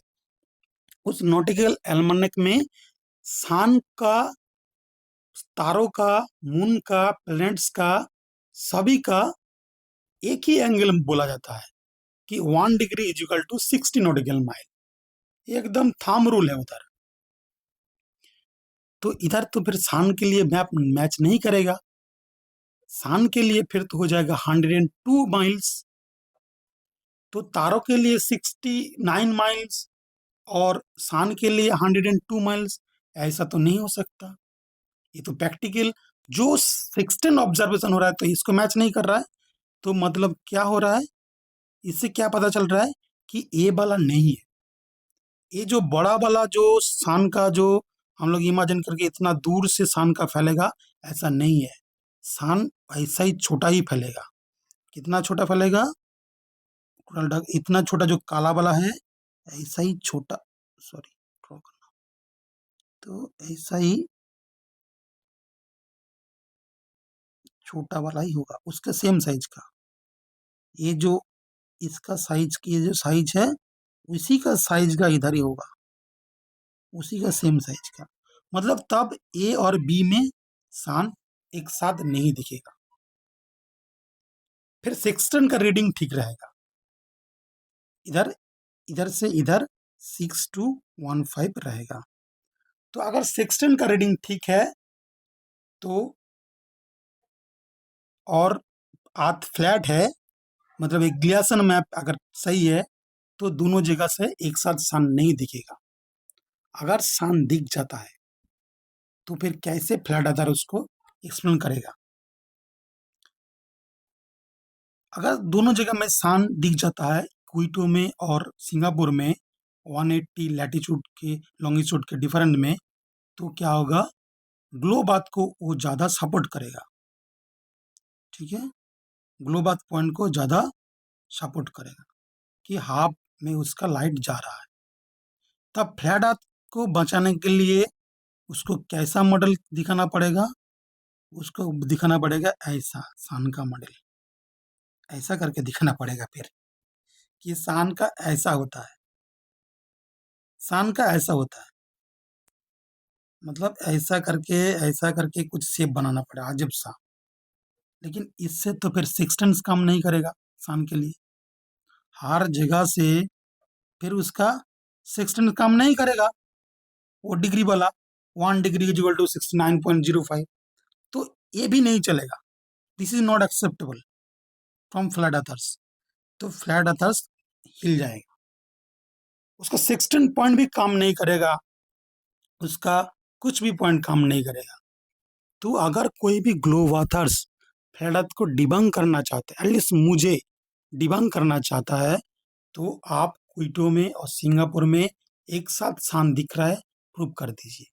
उस नॉटिकल एल्मनक में सन का, तारों का, मून का, प्लैनेट्स का, सभी का एक ही एंगल में बोला जाता है कि 1 degree is equal to 60 nautical mile. एकदम थंब रूल है उधर। तो इधर तो फिर सन के लिए मैप मैच नहीं करेगा। सन के लिए फिर तो हो जाएगा 102 माइल्स, तो तारों के लिए 69 माइल्स, और सन के लिए 102 माइल्स। ऐसा तो नहीं हो सकता। ये तो प्रैक्टिकल जो 16 ऑब्जर्वेशन हो रहा है, तो इसको मैच नहीं कर रहा है। तो मतलब क्या हो रहा है, इससे क्या पता चल रहा है कि ए वाला नहीं है। ये जो बड़ा वाला जो सन का जो हम लोग इमेजिन करके इतना दूर से सन का फैलेगा, ऐसा नहीं है। सन ऐसा ही छोटा ही फैलेगा। कितना छोटा फैलेगा, इतना छोटा जो काला वाला है, ऐसा ही छोटा, सॉरी ड्रॉ करना, तो ऐसा ही छोटा वाला ही होगा, उसके सेम साइज का। ये जो इसका साइज की, ये जो साइज है, उसी का साइज का इधर ही होगा, उसी का सेम साइज का। मतलब तब ए और बी में सन एक साथ नहीं दिखेगा। फिर सेक्सटन का रीडिंग ठीक रहेगा, इधर इधर से इधर 6215 रहेगा। तो अगर सेक्सटन का रीडिंग ठीक है, तो और अर्थ फ्लैट है, मतलब एक ग्लियासन मैप अगर सही है तो दोनों जगह से एक साथ सन नहीं दिखेगा। अगर सन दिख जाता है तो फिर कैसे फ्लैट अर्थ उसको एक्सप्लेन करेगा। अगर दोनों जगह में सन दिख जाता है, क्विटो में और सिंगापुर में 180 लैटिट्यूड के लॉन्गिट्यूड के डिफरेंट में, तो क्या होगा, ग्लोब अर्थ को वो ज़्यादा सपोर्ट करेगा। ठीक है, ग्लोब अर्थ पॉइंट को ज़्यादा सपोर्ट करेगा कि हाफ में उसका लाइट जा रहा है। तब फ्लैट अर्थ को बचाने के लिए उसको कैसा मॉडल दिखाना पड़ेगा, उसको दिखाना पड़ेगा ऐसा सन का मॉडल, ऐसा करके दिखाना पड़ेगा फिर कि सन का ऐसा होता है, सन का ऐसा होता है, मतलब ऐसा करके कुछ शेप बनाना पड़ेगा अजब सा। लेकिन इससे तो फिर सिक्सटेंस काम नहीं करेगा सन के लिए, हर जगह से फिर उसका सिक्सटेंस काम नहीं करेगा, वो डिग्री वाला 1 डिग्री इक्वल टू 69.05, तो ये भी नहीं चलेगा। This is not acceptable from flat earthers. तो फ्लैट अर्थर्स हिल जाएगा, उसका सिक्सटीन पॉइंट भी काम नहीं करेगा, उसका कुछ भी पॉइंट काम नहीं करेगा। तो अगर कोई भी ग्लोब अर्थर्स फ्लैट अर्थ को डिबंक करना चाहते हैं, एटलीस्ट मुझे डिबंक करना चाहता है, तो आप क्विटो में और सिंगापुर में एक साथ सन दिख रहा है प्रूव कर दीजिए,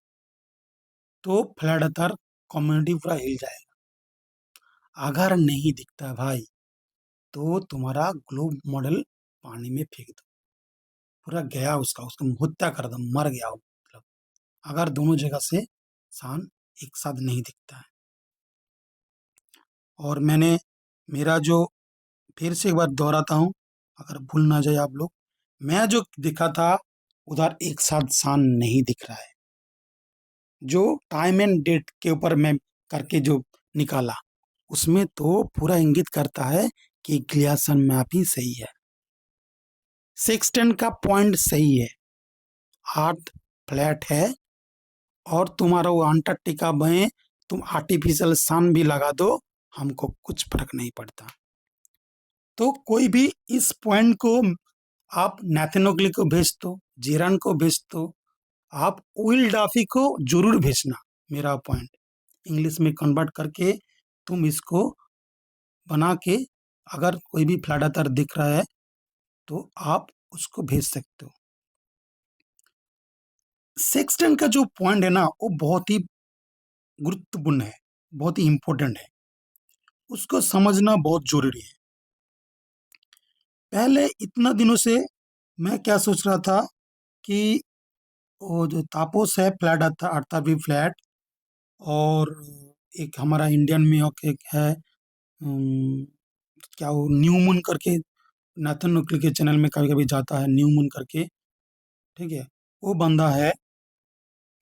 तो फ्लैट अर्थर कम्युनिटी पूरा हिल जाएगा। अगर नहीं दिखता भाई तो तुम्हारा ग्लोब मॉडल पानी में फेंक दो, पूरा गया उसका, उसको हत्या कर दो, मर गया वो, मतलब अगर दोनों जगह से सन एक साथ नहीं दिखता है। और मैंने मेरा जो, फिर से एक बार दोहराता हूँ अगर भूल ना जाए आप लोग, मैं जो दिखा था उधर एक साथ सन नहीं दिख रहा है, जो टाइम एंड डेट के ऊपर मैं करके जो निकाला उसमें तो पूरा इंगित करता है कि ग्लियासन मैप ही सही है, सेक्सटेंट का पॉइंट सही है, अर्थ फ्लैट है, और तुम्हारा वो अंटार्कटिका में तुम आर्टिफिशियल सन भी लगा दो, हमको कुछ फर्क नहीं पड़ता। तो कोई भी इस पॉइंट को आप नैथनोग्ली को भेज दो, जीरान को भेज दो, आप उइल डाफी को जरूर भेजना, मेरा पॉइंट इंग्लिश में कन्वर्ट करके तुम इसको बना के, अगर कोई भी फ्लैट अर्थर दिख रहा है तो आप उसको भेज सकते हो। सेक्सटेंट का जो पॉइंट है ना, वो बहुत ही गुरुत्वपूर्ण है, बहुत ही इंपॉर्टेंट है, उसको समझना बहुत जरूरी है। पहले इतना दिनों से मैं क्या सोच रहा था कि वो जो तापोस है फ्लैट अर्थ भी फ्लैट, और एक हमारा इंडियन में एक है, क्या वो न्यू मून करके, नाथन नुकली के चैनल में कभी कभी जाता है न्यू मून करके, ठीक है, वो बंदा है।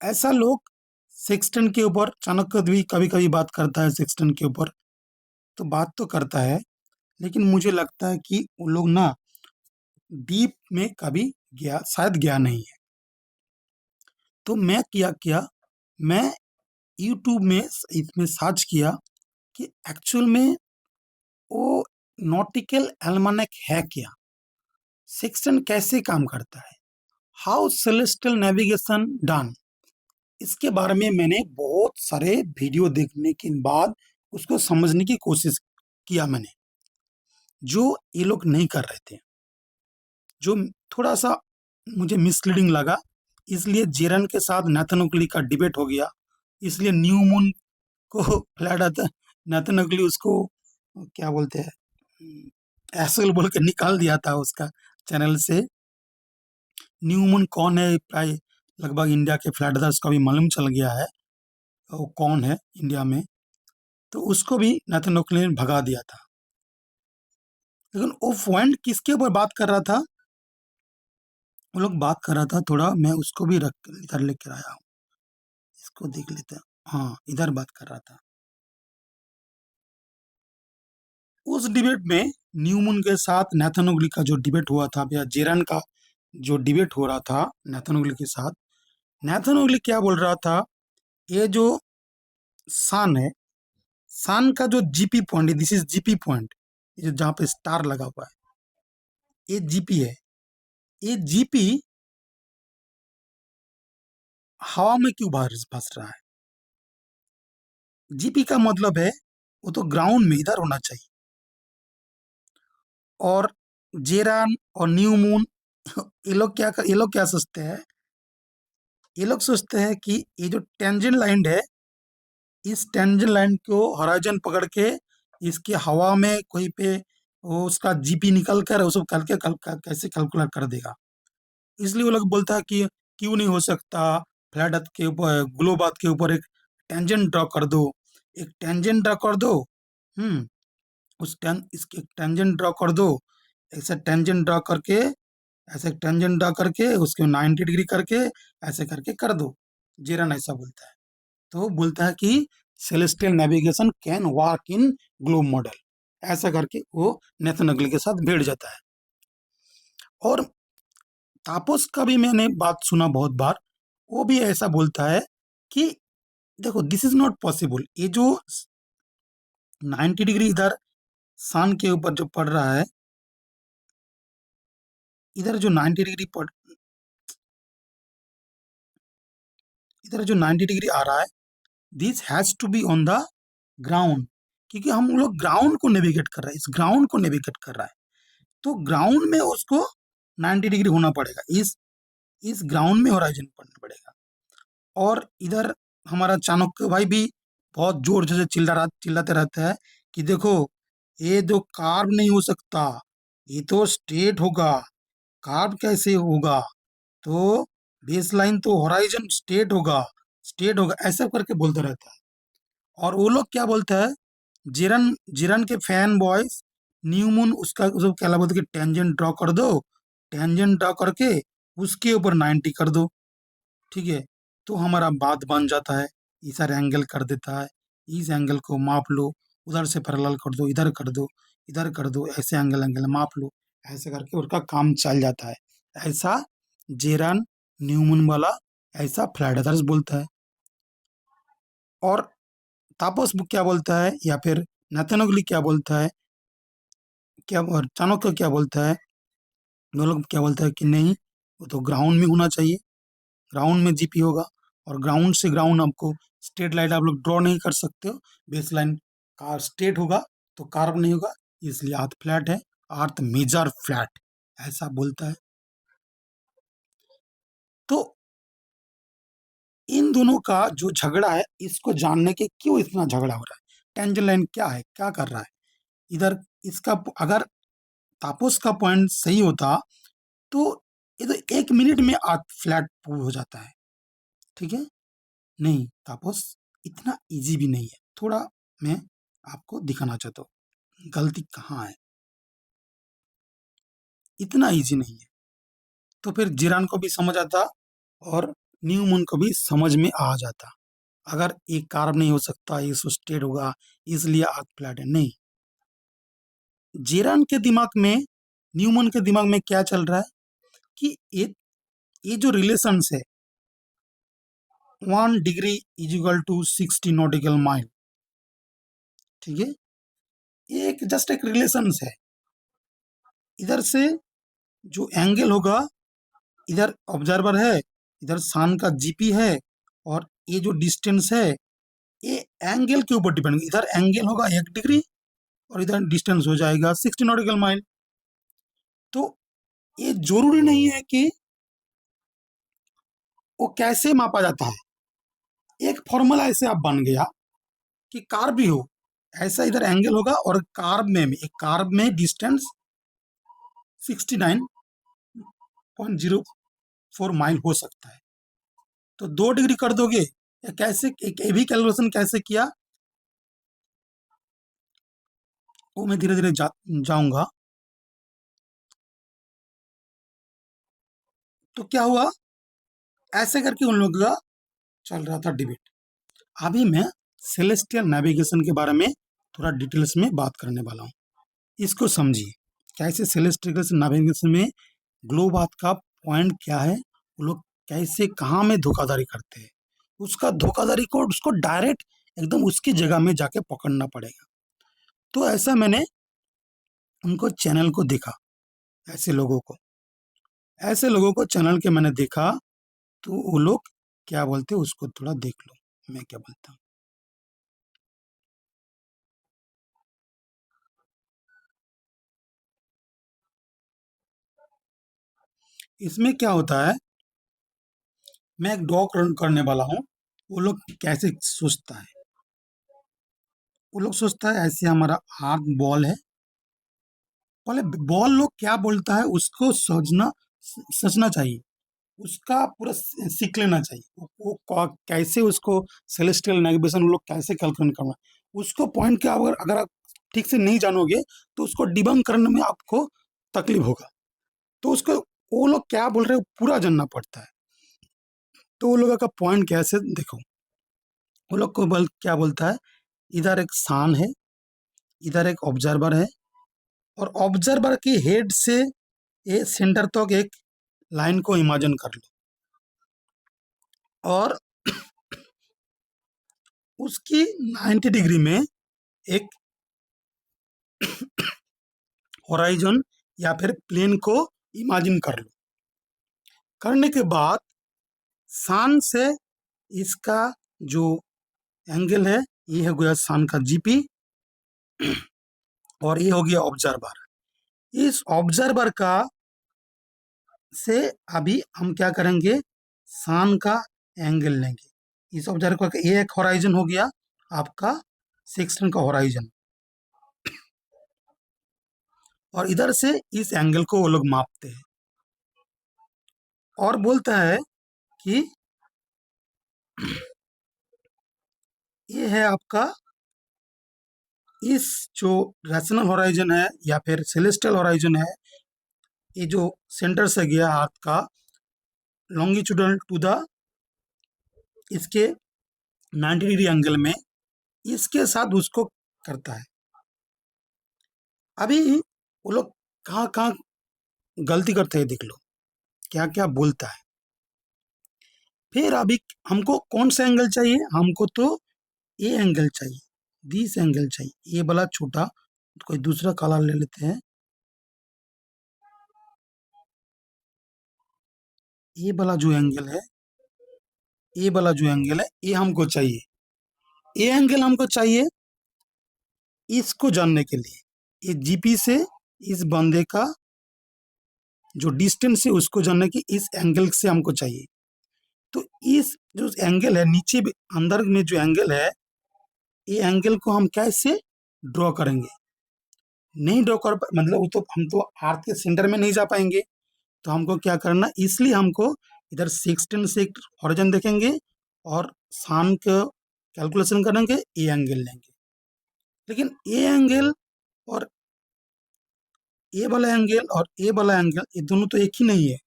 ऐसा लोग सेक्सटन के ऊपर, चाणक्य भी कभी कभी बात करता है सेक्सटन के ऊपर, तो बात तो करता है, लेकिन मुझे लगता है कि वो लोग ना डीप में कभी गया, शायद गया नहीं है। तो मैं क्या किया, मैं यूट्यूब में इसमें सर्च किया कि एक्चुअल में वो नॉटिकल एल्मानेक है क्या, सेक्सटन कैसे काम करता है, हाउ सेलेस्टियल नेविगेशन डन, इसके बारे में मैंने बहुत सारे वीडियो देखने के बाद उसको समझने की कोशिश किया मैंने, जो ये लोग नहीं कर रहे थे, जो थोड़ा सा मुझे मिसलीडिंग लगा, इसलिए जेरन के साथ नाथनोग्ली का डिबेट हो गया, इसलिए न्यू मून को फ्लैट आता, नाथनोग्ली उसको क्या बोलते हैं एसोल बोल के निकाल दिया था उसका चैनल से। न्यू मून कौन है, प्राय लगभग इंडिया के फ्लैट अर्थर्स का भी मालूम चल गया है वो कौन है इंडिया में, तो उसको भी नाथनोग्ली ने भगा दिया था। लेकिन वो पॉइंट किसके ऊपर बात कर रहा था, वो लोग बात कर रहा था, थोड़ा मैं उसको भी रख इधर लेकर आया हूँ, इसको देख लेते हैं। हाँ, इधर बात कर रहा था, उस डिबेट में न्यू मून के साथ नाथनोग्ली का जो डिबेट हुआ था, या जेरन का जो डिबेट हो रहा था नाथनोग्ली के साथ, नाथनोग्ली क्या बोल रहा था, ये जो सन है, सन का जो जीपी पॉइंट है, दिस इज जीपी पॉइंट, ये जहाँ पे स्टार लगा हुआ है, ये जीपी है। ये जीपी हवा में क्यों बाहर भास रहा है? जीपी का मतलब है वो तो ग्राउंड में इधर होना चाहिए। और जेरान और न्यू मून ये लोग क्या सोचते हैं? ये लोग सोचते हैं कि ये जो टेंजेंट लाइन है, इस टेंजेंट लाइन को हॉराइजन पकड़ के इसके हवा में कोई पे वो उसका जीपी निकल कर उसको कैसे कैलकुलेट कर देगा। इसलिए वो लोग बोलता है कि क्यों नहीं हो सकता, फ्लैट अर्थ के ऊपर, ग्लोब अर्थ के ऊपर एक टेंजेंट ड्रॉ कर दो, एक टेंजेंट ड्रॉ कर दो। हम्म इसके टेंजेंट ड्रॉ कर दो, ऐसा टेंजेंट ड्रॉ करके, ऐसे टेंजेंट ड्रॉ करके उसके 90 डिग्री करके ऐसे करके कर दो। जेरन ऐसा बोलता है। तो वो बोलता है कि celestial navigation can work in globe model, ऐसा करके वो नेथन अगली के साथ भिड़ जाता है। और तापस का भी मैंने बात सुना बहुत बार, वो भी ऐसा बोलता है कि देखो दिस इज नॉट पॉसिबल, ये जो 90 डिग्री इधर सन के ऊपर जो पड़ रहा है, इधर जो 90 डिग्री पड़, इधर जो 90 डिग्री आ रहा है, this has to be on the ground, क्योंकि हम लोग ग्राउंड को नेविगेट कर रहे हैं, इस ग्राउंड को नेविगेट कर रहा है, तो ग्राउंड में उसको 90 डिग्री होना पड़ेगा, इस ग्राउंड में होराइजन पड़ना पड़ेगा। और इधर हमारा चाणक्य भाई भी बहुत जोर से चिल्लाते रहते हैं कि देखो ये जो कार्व नहीं हो सकता, ये तो स्ट्रेट होगा, कार्व कैसे होगा, तो बेस लाइन तो होराइजन स्ट्रेट होगा, स्ट्रेट होगा, ऐसा करके बोलते रहता है। और वो लोग क्या बोलते हैं, जिरन जिरन के फैन बॉयज, न्यू मून उसका उसको क्या बोलते हैं कि टेंजेंट ड्रॉ कर दो, टेंजेंट ड्रॉ करके उसके ऊपर 90 कर दो, ठीक है, तो हमारा बात बन जाता है, इधर एंगल कर देता है, इस एंगल को माप लो, उधर से पैरेलल कर दो, इधर कर दो, इधर कर दो, ऐसे एंगल एंगल माप लो, ऐसे करके उनका काम चल जाता है। ऐसा जेरान न्यूमन वाला ऐसा फ्लैट अर्थर्स बोलता है। और तापस बुक क्या बोलता है, या फिर नाथानोगली क्या बोलता है, क्या और चाणक्य क्या बोलता है, वो लोग क्या बोलता है कि नहीं, वो तो ग्राउंड में होना चाहिए, ग्राउंड में जीपी होगा, और ग्राउंड से ग्राउंड आपको स्ट्रेट लाइन आप लोग ड्रॉ नहीं कर सकते हो, बेस लाइन कार स्ट्रेट होगा तो कार्व नहीं होगा, इसलिए अर्थ फ्लैट है, अर्थ मेजर फ्लैट, ऐसा बोलता है। तो इन दोनों का जो झगड़ा है, इसको जानने के क्यों इतना झगड़ा हो रहा है, टेंजेंट लाइन क्या है, क्या कर रहा है इधर, इसका अगर तापस का पॉइंट सही होता तो ये तो 1 मिनट में अर्थ फ्लैट प्रूव हो जाता है, ठीक है। नहीं, तापस इतना इजी भी नहीं है, थोड़ा मैं आपको दिखाना चाहता हूँ गलती कहाँ है, इतना इजी नहीं है। तो फिर जिरान को भी समझ आता और न्यू मून को भी समझ में आ जाता, अगर एक कार्ब नहीं हो सकता, ये सुस्टेड होगा, इसलिए अर्थ फ्लैट है, नहीं। जिरान के दिमाग में, न्यूमन के दिमाग में क्या चल रहा है कि ये जो रिलेशंस है, 1 degree is equal to 60 nautical mile, ठीक है, ये एक जस्ट एक रिलेशंस है। इधर से जो एंगल होगा, इधर ऑब्जर्वर है, इधर सन का जीपी है, और ये जो डिस्टेंस है ये एंगल के ऊपर डिपेंड, इधर एंगल होगा 1 डिग्री और इधर डिस्टेंस हो जाएगा 60 नॉटिकल माइल। तो ये जरूरी नहीं है कि वो कैसे मापा जाता है, एक फॉर्मूला ऐसे आप बन गया कि कार्ब भी हो, ऐसा इधर एंगल होगा और कार्ब में भी, एक कार्ब में डिस्टेंस 69.04 माइल हो सकता है, तो 2 डिग्री कर दोगे, या कैसे एक ये भी कैलकुलेशन कैसे किया वो मैं धीरे धीरे जाऊंगा। तो क्या हुआ, ऐसे करके उन लोगों का चल रहा था डिबेट। अभी मैं सेलेस्टियल नेविगेशन के बारे में थोड़ा डिटेल्स में बात करने वाला हूँ, इसको समझिए कैसे सेलेस्टियल नेविगेशन में ग्लोब पाथ का पॉइंट क्या है, वो लोग कैसे कहाँ में धोखाधड़ी करते हैं, उसका धोखाधड़ी को उसको डायरेक्ट एकदम उसकी जगह में जाके पकड़ना पड़ेगा। तो ऐसा मैंने उनको चैनल को देखा, ऐसे लोगों को ऐसे लोगों को चैनल के मैंने देखा। तो वो लोग क्या बोलते हैं उसको थोड़ा देख लो, मैं क्या बोलता हूँ। इसमें क्या होता है, मैं एक डॉग रन करने वाला हूँ। वो लोग कैसे सोचता है, वो लोग सोचता है ऐसे हमारा हाथ बॉल है। पहले बॉल लोग क्या बोलता है उसको सोचना चाहिए, उसका पूरा सीख लेना चाहिए। कैसे उसको सेलेस्टियल नेविगेशन वो लोग कैसे कैलकुलेट करना है। उसको पॉइंट के अगर अगर आप ठीक से नहीं जानोगे तो उसको डिबंक करने में आपको तकलीफ होगा। तो उसको वो लोग क्या बोल रहे हैं पूरा जानना पड़ता है। तो वो लोगों का पॉइंट कैसे देखो, वो लोग को क्या बोलता है, इधर एक सान है, इधर एक ऑब्जर्वर है, और ऑब्जर्वर की हेड से ये सेंटर तक एक लाइन को इमेजिन कर लो, और उसकी 90 डिग्री में एक होराइजन या फिर प्लेन को इमेजिन कर लो। करने के बाद सन से इसका जो एंगल है, ये हो गया सन का जीपी, और ये हो गया ऑब्जर्वर। इस ऑब्जर्वर का से अभी हम क्या करेंगे, सन का एंगल लेंगे। इस ऑब्जर्वर का ये एक होराइजन हो गया आपका सेक्शन का होराइजन, और इधर से इस एंगल को वो लोग मापते हैं और बोलता है कि ये है आपका इस जो रैशनल होराइजन है या फिर सेलेस्टियल होराइजन है, ये जो सेंटर से गया हाथ का लॉन्गिट्यूडल टू द इसके 90 डिग्री एंगल में, इसके साथ उसको करता है। अभी वो लोग कहाँ कहाँ गलती करते हैं देख लो, क्या क्या बोलता है। फिर अभी हमको कौन सा एंगल चाहिए, हमको तो ये एंगल चाहिए, दिस एंगल चाहिए, ये वाला छोटा। कोई दूसरा कलर ले लेते हैं, ये वाला जो एंगल है, ये वाला जो एंगल है ये हमको चाहिए। ये एंगल हमको चाहिए इसको जानने के लिए, ये जीपी से इस बंदे का जो डिस्टेंस है उसको जानने की इस एंगल से हमको चाहिए। तो इस जो एंगल है नीचे अंदर में जो एंगल है, ये एंगल को हम कैसे ड्रॉ करेंगे, नहीं ड्रॉ कर मतलब वो तो हम तो आर्थ के सेंटर में नहीं जा पाएंगे। तो हमको क्या करना, इसलिए हमको इधर 16 से एक हॉरिजॉन देखेंगे और सन का कैलकुलेशन करेंगे, ये एंगल लेंगे। लेकिन ये एंगल और ये वाला एंगल और ये वाला एंगल ये दोनों तो एक ही नहीं है।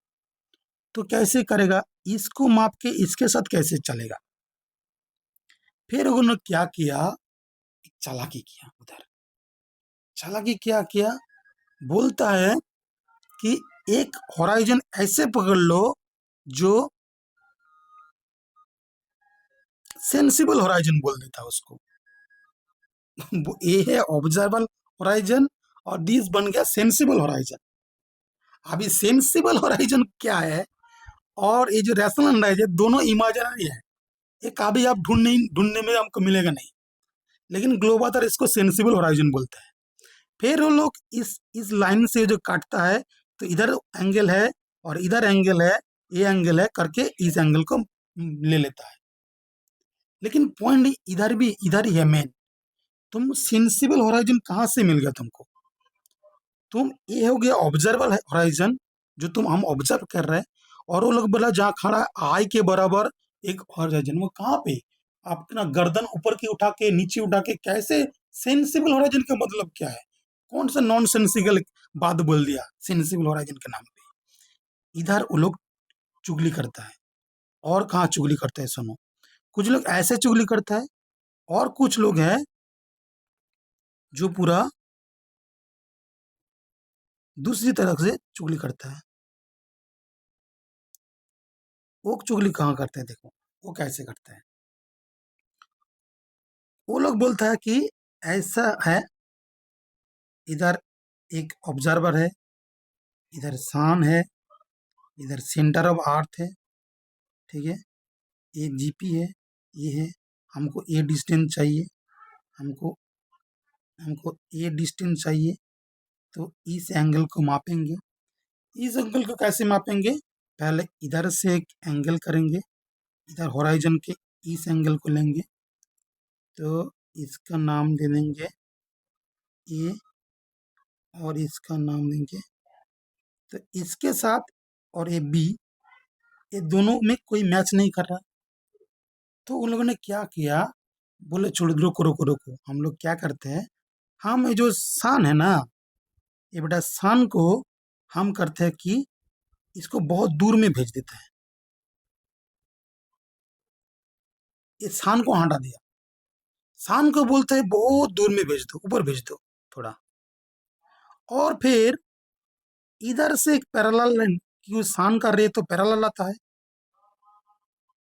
तो कैसे करेगा, इसको माप के इसके साथ कैसे चलेगा। फिर उन्होंने क्या किया, एक चालाकी किया उधर। चालाकी क्या किया, बोलता है कि एक होराइजन ऐसे पकड़ लो जो सेंसिबल होराइजन बोल देता है उसको। ये है ऑब्जर्वेबल होराइजन और दिस बन गया सेंसिबल होराइजन। अभी सेंसिबल होराइजन क्या है और ये जो रैशनल होराइजन दोनों इमेजिनरी है, ये कभी आप ढूंढने में हमको मिलेगा नहीं। लेकिन ग्लोबातर इसको सेंसिबल होराइजन बोलता है। फिर वो लोग इस लाइन से जो काटता है, तो इधर एंगल है और इधर एंगल है, ये एंगल है करके इस एंगल को ले लेता है। लेकिन पॉइंट इधर ही है मेन। तुम सेंसिबल होराइजन कहाँ से मिल गया तुमको, तुम ये हो गया ऑब्जर्वेबल होराइजन जो तुम हम ऑब्जर्व कर रहे हैं। और वो लोग बोला जहाँ खड़ा है आई के बराबर एक होराइजन, वो कहाँ पे, आप अपना गर्दन ऊपर की उठा के नीचे उठा के कैसे, सेंसिबल होराइजन का मतलब क्या है, कौन सा नॉन सेंसिबल बात बोल दिया सेंसिबल होराइजन के नाम पे। इधर वो लोग चुगली करता है। और कहाँ चुगली करते हैं सुनो, कुछ लोग ऐसे चुगली करता है और कुछ लोग हैं जो पूरा दूसरी तरफ से चुगली करता है। वो चुगली कहाँ करते हैं देखो, वो कैसे करते हैं। वो लोग बोलता है कि ऐसा है, इधर एक ऑब्जर्वर है, इधर सन है, इधर सेंटर ऑफ अर्थ है, ठीक है, ये जीपी है, ये है, हमको ये डिस्टेंस चाहिए, हमको हमको ये डिस्टेंस चाहिए। तो इस एंगल को मापेंगे। इस एंगल को कैसे मापेंगे? पहले इधर से एक एंगल करेंगे, इधर होराइजन के इस एंगल को लेंगे, तो इसका नाम दे देंगे ए, और इसका नाम देंगे, तो इसके साथ और ये बी, ये दोनों में कोई मैच नहीं कर रहा। तो उन लोगों ने क्या किया, बोले छोड़, रुको रुको रुको, हम लोग क्या करते हैं, हम ये जो सन है ना, ये बेटा सन को हम करते हैं कि इसको बहुत दूर में भेज देते हैं। ये सन को हटा दिया, सन को बोलते हैं बहुत दूर में भेज दो, ऊपर भेज दो थोड़ा। और फिर इधर से एक पैरेलल लाइन, क्योंकि सन का रे तो पैरेलल आता है,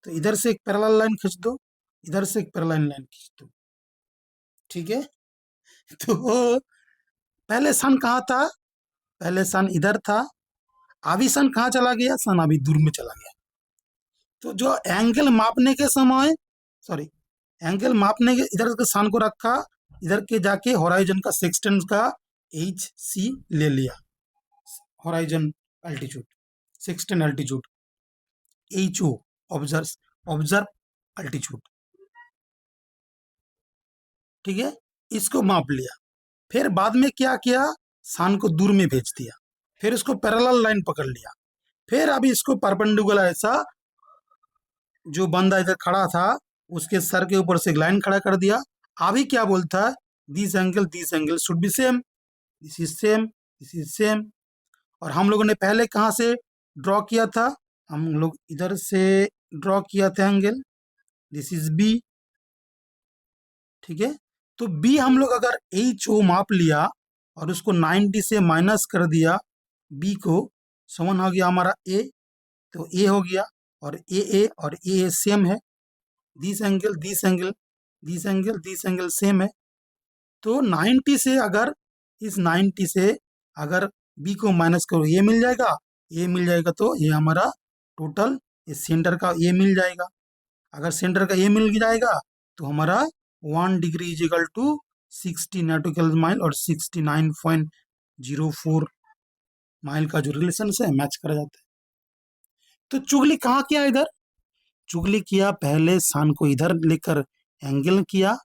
तो इधर से एक पैरेलल लाइन खींच दो, इधर से एक पैरेलल लाइन खींच दो, ठीक है। तो पहले सन कहाँ था? पहले सन इधर था, अभी सन कहाँ चला गया? सन अभी दूर में चला गया। तो जो एंगल मापने के समय, सॉरी, एंगल मापने के इधर के सन को रखा, इधर के जाके होराइजन का सेक्सटेंस का एच सी ले लिया, horizon altitude, sextant altitude, H O, observe observe altitude, ठीक है, इसको माप लिया। फिर बाद में क्या किया, सन को दूर में भेज दिया, फिर इसको पैरेलल लाइन पकड़ लिया, फिर अभी इसको परपेंडिकुलर ऐसा, जो बंदा इधर खड़ा था उसके सर के ऊपर से एक लाइन खड़ा कर दिया। अभी क्या बोलता है, this angle should be same, this is same, this is same. और हम लोगों ने पहले कहाँ से ड्रॉ किया था? हम लोग इधर से ड्रॉ किया था एंगल, दिस इज बी, ठीक है। तो बी हम लोग अगर एच ओ माप लिया और उसको 90 से माइनस कर दिया, बी को, समझ आ गया हमारा ए, तो ए हो गया, और ए और ए सेम है, this angle this angle this angle this angle same है। तो 90 से अगर, इस 90 से अगर बी को माइनस करो, ये मिल जाएगा, ये मिल जाएगा, तो ये हमारा टोटल, इस सेंटर का ये मिल जाएगा। अगर सेंटर का ये मिल जाएगा तो हमारा 1 degree is equal to 60 nautical mile और 69.04 माइल का जो रिलेशन है मैच करा जाता है। तो चुगली कहाँ किया? इधर चुगली किया, पहले सन को इधर लेकर एंगल किया,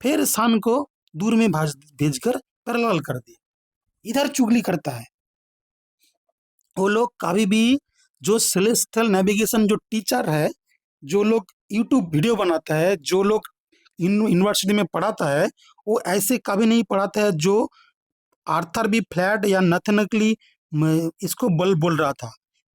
फिर सन को दूर में भेजकर पैरेलल कर दिया, इधर चुगली करता है। वो लोग कभी भी, जो सेलेस्टियल नेविगेशन जो टीचर है, जो लोग यूट्यूब वीडियो बनाता है, जो लोग यूनिवर्सिटी में पढ़ाता है, वो ऐसे कभी नहीं पढ़ाता है जो आर्थर बी फ्लैट या नथनकली इसको बोल रहा था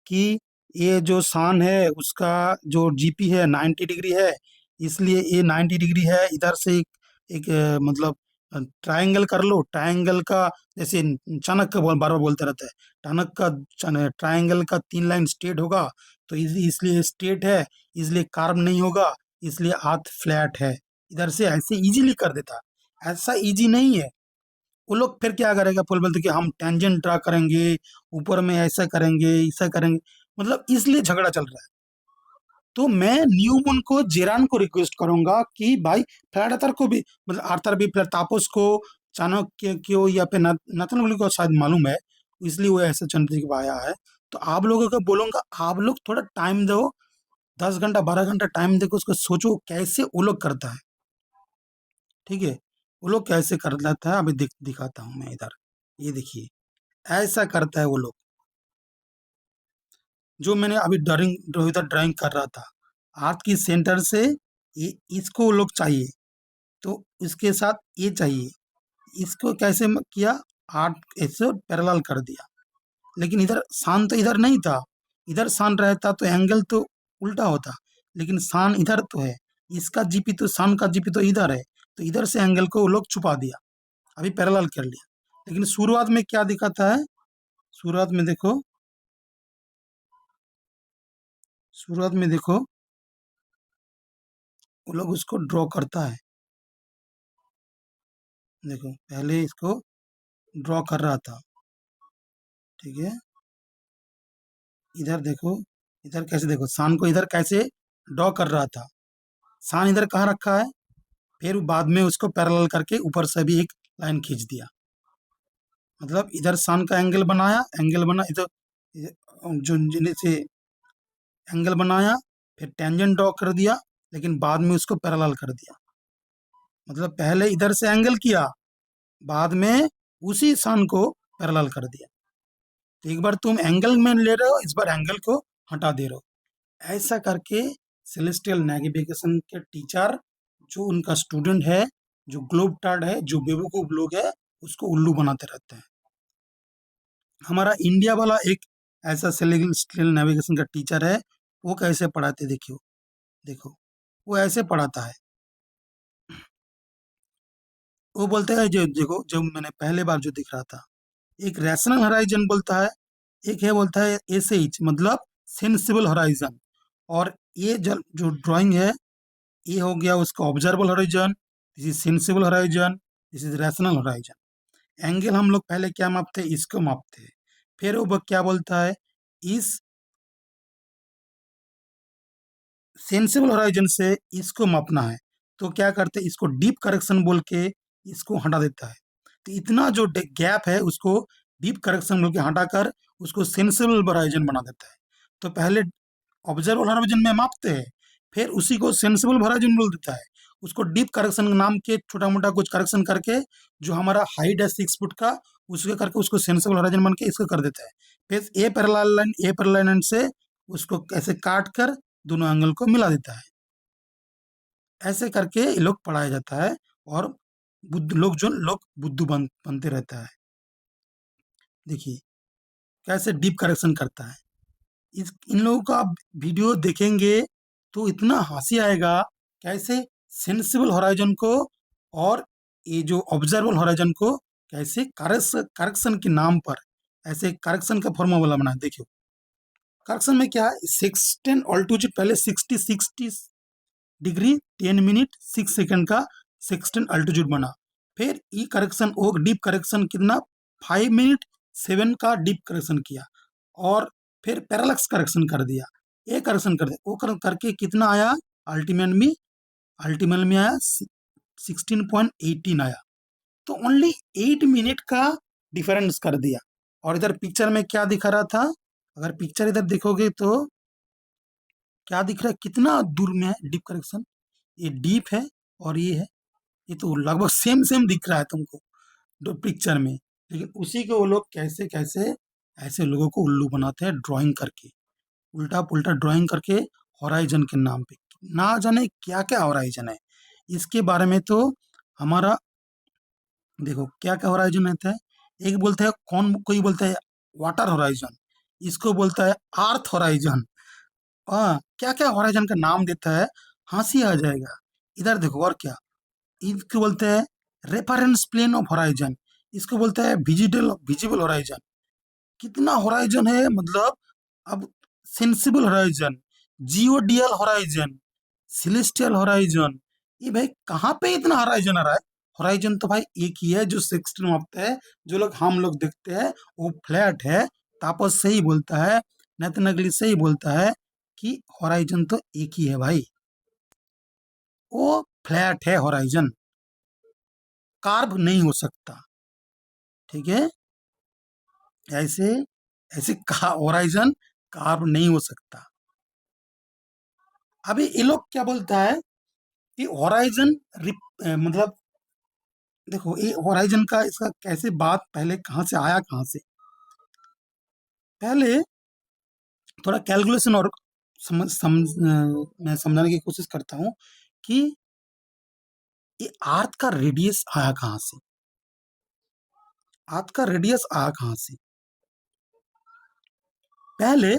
कि ये जो सन है उसका जो जीपी है 90 डिग्री है, इसलिए ये 90 डिग्री है। इधर से एक मतलब ट्रायंगल कर लो, ट्रायंगल का जैसे चाणक्य बार बार बोलते रहता है, चाणक्य का ट्रायंगल का 3 लाइन स्ट्रेट होगा, तो इसलिए स्ट्रेट है, इसलिए कार्व नहीं होगा, इसलिए अर्थ फ्लैट है। इधर से ऐसे इजीली कर देता, ऐसा इजी नहीं है। वो लोग फिर क्या करेगा, फुल बोलते कि हम टेंजेंट ड्रा करेंगे, ऊपर में ऐसा करेंगे, ऐसा करेंगे, मतलब इसलिए झगड़ा चल रहा है। तो मैं न्यूमन को, जेरान को रिक्वेस्ट करूंगा कि भाई फ्लैट अर्थर को भी, मतलब आर्थर भी फ्लैट, तापस को चाणक्य क्यों या फिर नतनवली को शायद मालूम है, इसलिए वो ऐसे चंद्र के आया है। तो आप लोगों को बोलूंगा, आप लोग थोड़ा टाइम दो, 10 घंटा 12 घंटा टाइम देखो, उसको सोचो कैसे वो लोग करता है, ठीक है। वो लोग कैसे कर लेता है, अभी दिखाता हूँ मैं इधर, ये देखिए, ऐसा करता है वो लोग, जो मैंने अभी ड्राइंग इधर ड्राइंग कर रहा था, आर्थ की सेंटर से ये, इसको वो लोग चाहिए, तो इसके साथ ये चाहिए, इसको कैसे किया, आर्थ ऐसे पैरेलल कर दिया। लेकिन इधर सान तो इधर नहीं था, इधर सान रहता तो एंगल तो उल्टा होता, लेकिन सान इधर तो है, इसका जीपी तो, सान का जीपी तो इधर है, तो इधर से एंगल को वो लोग छुपा दिया, अभी पैरेलल कर लिया। लेकिन शुरुआत में क्या दिखाता है, शुरुआत में देखो, शुरुआत में देखो, वो लोग उसको ड्रॉ करता है, देखो पहले इसको ड्रॉ कर रहा था, ठीक है। इधर देखो, इधर कैसे, देखो सन को इधर कैसे ड्रॉ कर रहा था। सन इधर कहाँ रखा है, फिर बाद में उसको पैरेलल करके ऊपर से भी एक लाइन खींच दिया। मतलब इधर सन का एंगल बनाया, एंगल बना इधर, जो से एंगल बनाया, फिर टेंजेंट ड्रॉ कर दिया, लेकिन बाद में उसको पैरेलल कर दिया। मतलब पहले इधर से एंगल किया, बाद में उसी सन को पैरेलल कर दिया। तो एक बार तुम एंगल में ले रहे हो, इस बार एंगल को हटा दे रहे हो। ऐसा करके सेलेस्टियल नेविगेशन के टीचर, जो उनका स्टूडेंट है, जो ग्लोब टार्ड है, जो बेवकूफ लोग है, उसको उल्लू बनाते रहते हैं। हमारा इंडिया वाला एक ऐसा सेलेस्टियल नेविगेशन का टीचर है, वो कैसे पढ़ाते देखियो, देखो वो ऐसे पढ़ाता है। वो बोलता है, जो देखो, जो मैंने पहले बार जो दिख रहा था, एक रैशनल हॉराइजन बोलता है, एक है बोलता है एसएच, मतलब सेंसिबल हॉराइजन। और ये जो ड्राइंग है, ये हो गया उसका observable horizon, this is sensible horizon, this is rational horizon. Angle हम लोग पहले क्या मापते हैं, इसको मापते हैं। फिर वो क्या बोलता है, इस सेंसिबल हॉराइजन से इसको मापना है, तो क्या करते हैं, इसको डीप करेक्शन बोल के इसको हटा देता है। तो इतना जो गैप है, उसको डीप करेक्शन बोल के हटाकर उसको सेंसिबल हॉराइजन बना देता है। तो पहले ऑब्जर्वेबल हॉराइजन में मापते हैं, फिर उसी को सेंसिबल हॉराइजन बोल देता है। उसको डीप करेक्शन नाम के छोटा मोटा कुछ करेक्शन करके, जो हमारा हाइट है 6 फुट का, उसके करके उसको सेंसिबल हॉराइजन बन के इसको कर देता है। फिर ए पैरेलल लाइन से उसको ऐसे काट कर दोनों एंगल को मिला देता है। ऐसे करके ये लोग पढ़ाया जाता है, और बुद्ध लोग, जो लोग बुद्धू बनते रहता है। देखिए कैसे डीप करेक्शन करता है। इन लोगों का आप वीडियो देखेंगे तो इतना हंसी आएगा, कैसे सेंसिबल हॉराइजन को और ये जो ऑब्जर्वेबल हॉराइजन को कैसे करेक्शन के नाम पर ऐसे करेक्शन का फॉर्मूला बना। देखियो करेक्शन में क्या है, 16 ऑल्टीट्यूड पहले 60 डिग्री 10 मिनट 6 सेकंड का 16 अल्टीट्यूड बना। फिर ई करेक्शन, वो डीप करेक्शन कितना, 5 मिनट 7 का डीप करेक्शन किया। और फिर पैरालक्स करेक्शन कर दिया, ये करेक्शन कर दिया, वो करके कितना आया, अल्टीमेट में अल्टीमेट में आया 16.18 आया। तो ओनली 8 मिनट का डिफरेंस कर दिया। और इधर पिक्चर में क्या दिखा रहा था, अगर पिक्चर इधर देखोगे तो क्या दिख रहा है, कितना दूर में है डीप करेक्शन, ये डीप है और ये है, ये तो लगभग सेम सेम दिख रहा है तुमको दो पिक्चर में। लेकिन उसी को वो लोग कैसे कैसे ऐसे लोगों को उल्लू बनाते हैं ड्राइंग करके, उल्टा पुल्टा ड्राइंग करके, हॉराइजन के नाम पे। ना जाने क्या क्या हॉराइजन है इसके बारे में। तो हमारा देखो क्या क्या हॉराइजन रहता है। एक बोलता है, कौन कोई बोलता है वाटर हॉराइजन, इसको बोलता है अर्थ हॉराइजन। क्या क्या हॉराइजन का नाम देता है, हंसी आ जाएगा। इधर देखो और क्या, इसको बोलते हैं रेफरेंस प्लेन ऑफ हॉराइजन, इसको बोलता है विजिबल विजिबल हॉराइजन। कितना हॉराइजन है, मतलब अब sensible horizon, geoidal horizon, celestial horizon, ये भाई कहाँ पे इतना हॉराइजन आ रहा है। हॉराइजन तो भाई एक ही है, जो 16 मापता है, जो लोग हम लोग देखते हैं वो फ्लैट है। तापस से ही बोलता है, नितिन नगली से ही बोलता है कि हॉराइजन तो एक ही है भाई, वो फ्लैट है हॉराइजन, कार्व नहीं हो सकता। ठीक है, ऐसे ऐसे हॉराइजन कार्व नहीं हो सकता। अभी ये लोग क्या बोलता है कि हॉराइजन मतलब देखो ये हॉराइजन का इसका कैसे बात, पहले कहाँ से आया, कहाँ से। पहले थोड़ा कैलकुलेशन और मैं समझाने की कोशिश करता हूँ कि ये अर्थ का रेडियस आया कहाँ से, अर्थ का रेडियस आया कहाँ से। पहले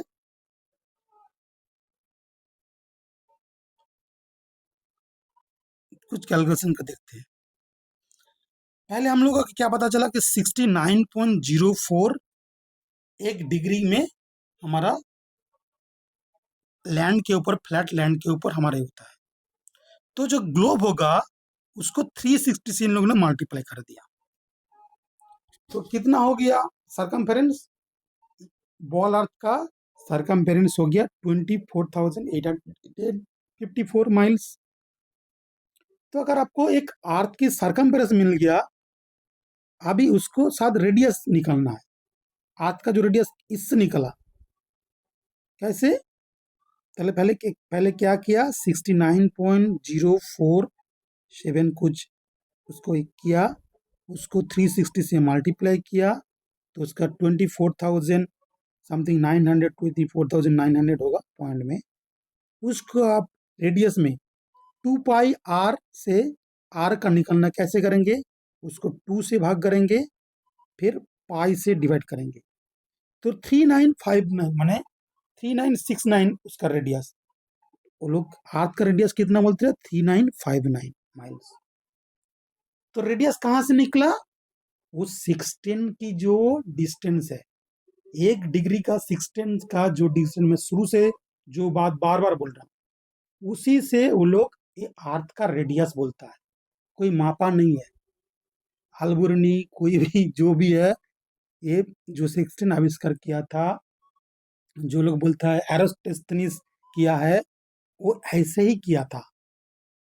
कुछ कैलकुलेशन कर देखते हैं। पहले हम लोग को क्या पता चला कि 69.04 एक डिग्री में हमारा लैंड के ऊपर, फ्लैट लैंड के ऊपर हमारे होता है। तो जो ग्लोब होगा उसको 360 से इन लोगों ने मल्टीप्लाई कर दिया। तो कितना हो गया सरकमफेरेंस? बॉल अर्थ का सरकमफेरेंस हो गया 24,854 माइल्स। तो अगर आपको एक अर्थ की सरकमफेरेंस मिल गया, अभी उसको साथ रेडियस निकालना है। अर्थ का जो रेडियस इससे निकला, कैसे? पहले क्या किया, 69.047 कुछ उसको किया, उसको 360 से मल्टीप्लाई किया, तो उसका 24,000 समथिंग 900, 24,900 होगा पॉइंट में। उसको आप रेडियस में 2 पाई आर से आर का निकलना कैसे करेंगे? उसको 2 से भाग करेंगे, फिर पाई से डिवाइड करेंगे, तो 3959 माने 3969 उसका रेडियस। वो लोग अर्थ का रेडियस कितना बोलते हैं? 3959 माइल्स। तो रेडियस कहां से निकला? वो 16 की जो डिस्टेंस है, 1 डिग्री का 16 का जो डिस्टेंस, में शुरू से जो बात बार बार बोल रहा हूं, उसी से वो लोग ये अर्थ का रेडियस बोलता है। कोई मापा नहीं है, अल्बुर्नी कोई भी जो भी है, ये जो 16 आविष्कार किया था, जो लोग बोलता है एरोस्टेस्थनीज किया है, वो ऐसे ही किया था।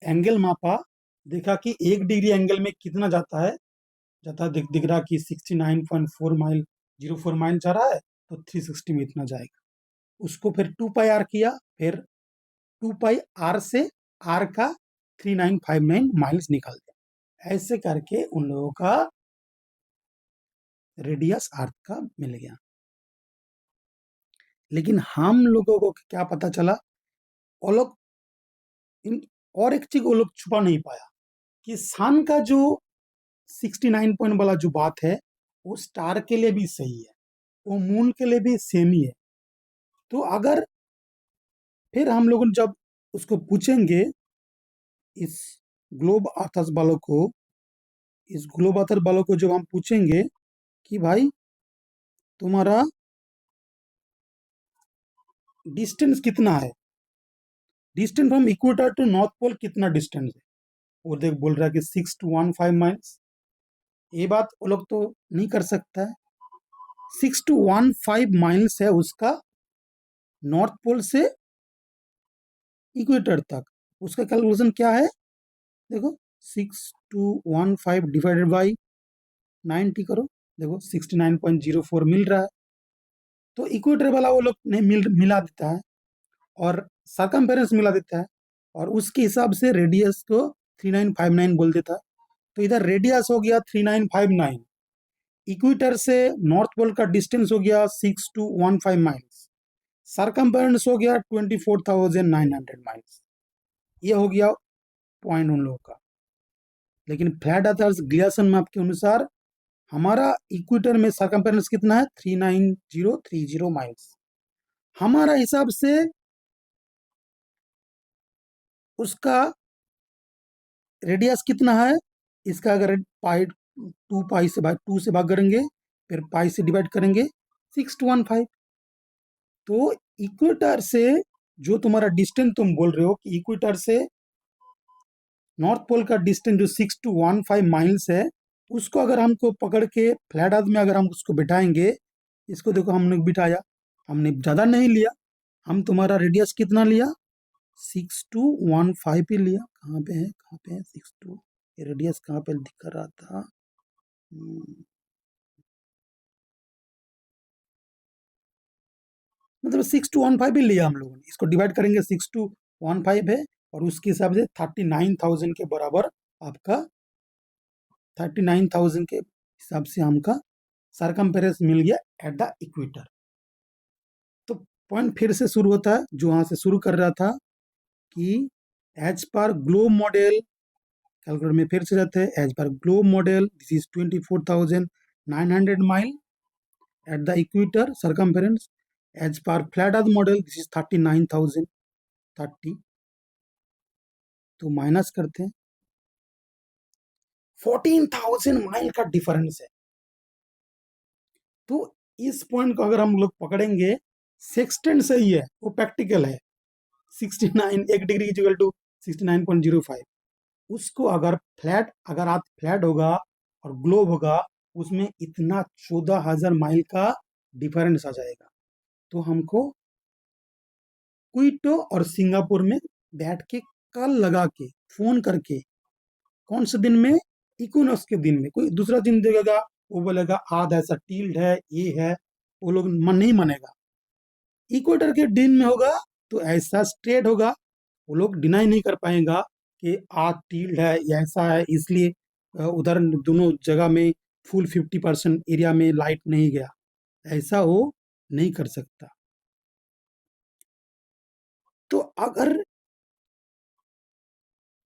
एंगल मापा, देखा कि 1 डिग्री एंगल में कितना जाता है, दिख रहा कि 69.4 माइल 04 माइल जा रहा है, तो 360 में इतना जाएगा। उसको फिर 2 पाई आर किया, फिर 2 पाई आर से आर का 3959 माइल्स निकाल दिया। ऐसे करके उन लोगों का रेडियस अर्थ का मिल गया। लेकिन हम लोगों को क्या पता चला, वो लोग और एक चीज वो लोग छुपा नहीं पाया कि सन का जो 69 पॉइंट वाला जो बात है, वो स्टार के लिए भी सही है, वो मून के लिए भी सेम ही है। तो अगर फिर हम लोग जब उसको पूछेंगे, इस ग्लोब आर्थर्स वालों को, इस ग्लोब आर्थर वालों को जब हम पूछेंगे कि भाई तुम्हारा डिस्टेंस कितना है, distance from equator to north pole कितना डिस्टेंस है, वो देख बोल रहा है कि 6 to 1 5 माइल्स। ये बात वो लोग तो नहीं कर सकता है। 6 to 1 5 माइल्स है उसका नॉर्थ पोल से इक्वेटर तक। उसका कैलकुलेशन क्या है, देखो 6 to 1 5 डिवाइडेड बाई 90 करो, देखो 69.04 मिल रहा है। तो इक्वेटर वाला वो लोग नहीं मिला देता है, और सरकमफेरेंस मिला देता है, और उसके हिसाब से रेडियस को 3959 बोल देता है। तो इधर रेडियस हो गया 3959, इक्वेटर से नॉर्थ पोल का डिस्टेंस हो गया 6 to 1 5 माइल्स, सरकमफेरेंस हो गया 24,900 माइल्स। ये हो गया पॉइंट उन लोगों का। लेकिन फ्लैट अर्थर्स ग्लियासन मैप के अनुसार हमारा इक्वेटर में सरकमफेरेंस कितना है? 39030 माइल्स। हमारा हिसाब से उसका रेडियस कितना है, इसका अगर पाई 2 से भाग करेंगे, फिर पाई से डिवाइड करेंगे, 6 to 1 5। तो इक्वेटर से जो तुम्हारा डिस्टेंस तुम बोल रहे हो कि इक्वेटर से नॉर्थ पोल का डिस्टेंस जो 6 to 1 5 माइल्स है, उसको अगर हमको पकड़ के फ्लैट अर्थ में अगर हम उसको बिठाएंगे, इसको देखो हमने बिठाया, हमने ज़्यादा नहीं लिया, हम तुम्हारा रेडियस कितना लिया? 6 to 1 5 ही लिया। कहाँ पे है, कहाँ पे है 6 to, रेडियस कहाँ पे दिख रहा था? मतलब 6 to 1 5 ही लिया हम लोगों ने। इसको डिवाइड करेंगे, 6 to 1 5 है, और उसके हिसाब से 39,000 के बराबर आपका 39,000 के हिसाब से हमका सरकमफेरेंस मिल गया एट द इक्वेटर। तो पॉइंट फिर से शुरू होता है जो वहां से शुरू कर रहा था कि as per globe model, calculator में फिर से जाते हैं, as per globe model this is 24,900 mile at the equator circumference, as per flat earth model this is 39,030। तो माइनस करते हैं, 14,000 माइल का डिफरेंस है। तो इस पॉइंट को अगर हम लोग पकड़ेंगे, सेक्सटेंट सही है, वो प्रैक्टिकल है, 69 1 डिग्री इक्वल टू 69.05। उसको अगर अर्थ फ्लैट होगा और ग्लोब होगा, उसमें इतना 14,000 माइल का डिफरेंस आ जाएगा। तो हमको क्विटो और सिंगापुर में बैठ के कल लगा के फोन करके, कौन से दिन में, इक्विनॉक्स के दिन में, कोई दूसरा दिन देगा वो बोलेगा आध ऐसा टील्ड है, ये है, वो लोग मन नहीं मानेगा। इक्वेटर के दिन में होगा तो ऐसा स्ट्रेट होगा, वो लोग डिनाई नहीं कर पाएगा कि आध टील्ड है या ऐसा है, इसलिए उधर दोनों जगह में फुल 50% एरिया में लाइट नहीं गया, ऐसा वो नहीं कर सकता। तो अगर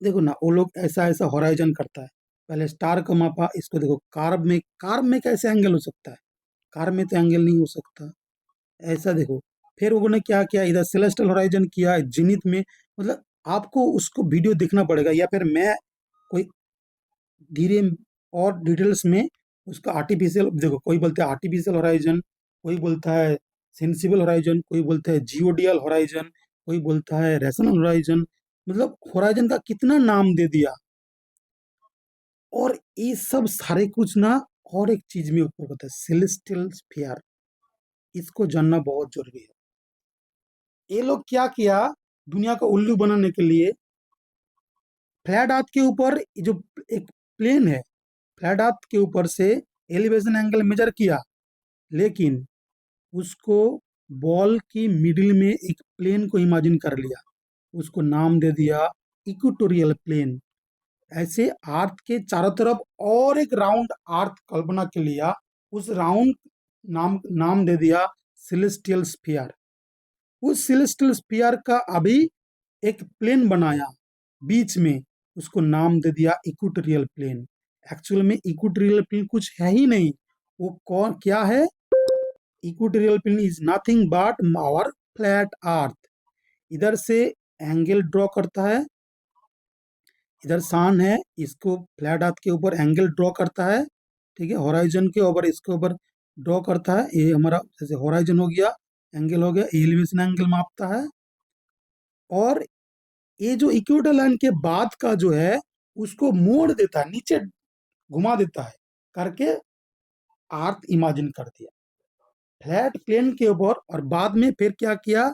देखो ना, वो लोग ऐसा ऐसा होराइजन करता है, पहले स्टार को मापा, इसको देखो कार्ब में कैसे एंगल हो सकता है, कार्ब में तो एंगल नहीं हो सकता, ऐसा देखो। फिर उन्होंने क्या किया, इधर सेलेस्टियल होराइजन किया जिनित में, मतलब आपको उसको वीडियो देखना पड़ेगा, या फिर मैं कोई धीरे और डिटेल्स में उसका आर्टिफिशियल देखो, कोई बोलता है आर्टिफिशियल होराइजन, कोई बोलता है सेंसिबल होराइजन, कोई बोलता है जियोडियल होराइजन, कोई बोलता है रेशनल होराइजन, मतलब होराइजन का कितना नाम दे दिया। और ये सब सारे कुछ ना, और एक चीज में ऊपर होता है सेलेस्टियल स्फीयर, इसको जानना बहुत जरूरी है। ये लोग क्या किया, दुनिया को उल्लू बनाने के लिए फ्लैट अर्थ के ऊपर जो एक प्लेन है, फ्लैट अर्थ के ऊपर से एलिवेशन एंगल मेजर किया, लेकिन उसको बॉल की मिडिल में एक प्लेन को इमेजिन कर लिया, उसको नाम दे दिया इक्वेटोरियल प्लेन। ऐसे अर्थ के चारों तरफ और एक राउंड अर्थ कल्पना के लिया, उस राउंड नाम दे दिया सेलेस्टियल स्फीयर। उस सेलेस्टियल स्फीयर का अभी एक प्लेन बनाया बीच में, उसको नाम दे दिया इक्वेटोरियल प्लेन। एक्चुअल में इक्वेटोरियल प्लेन कुछ है ही नहीं, वो कौन क्या है, equatorial plane is nothing but our flat earth. इधर से एंगल ड्रॉ करता है, इधर सान है, इसको फ्लैट अर्थ के ऊपर एंगल ड्रॉ करता है, ठीक है, होराइजन के ऊपर इसके ऊपर ड्रॉ करता है, ये हमारा जैसे होराइजन हो गया, एंगल हो गया, एलिवेशन एंगल मापता है। और ये जो इक्वेटर लाइन के बाद का जो है, उसको मोड़ देता है, नीचे घुमा देता है करके अर्थ इमेजिन कर दिया फ्लैट प्लेन के ऊपर। और बाद में फिर क्या किया,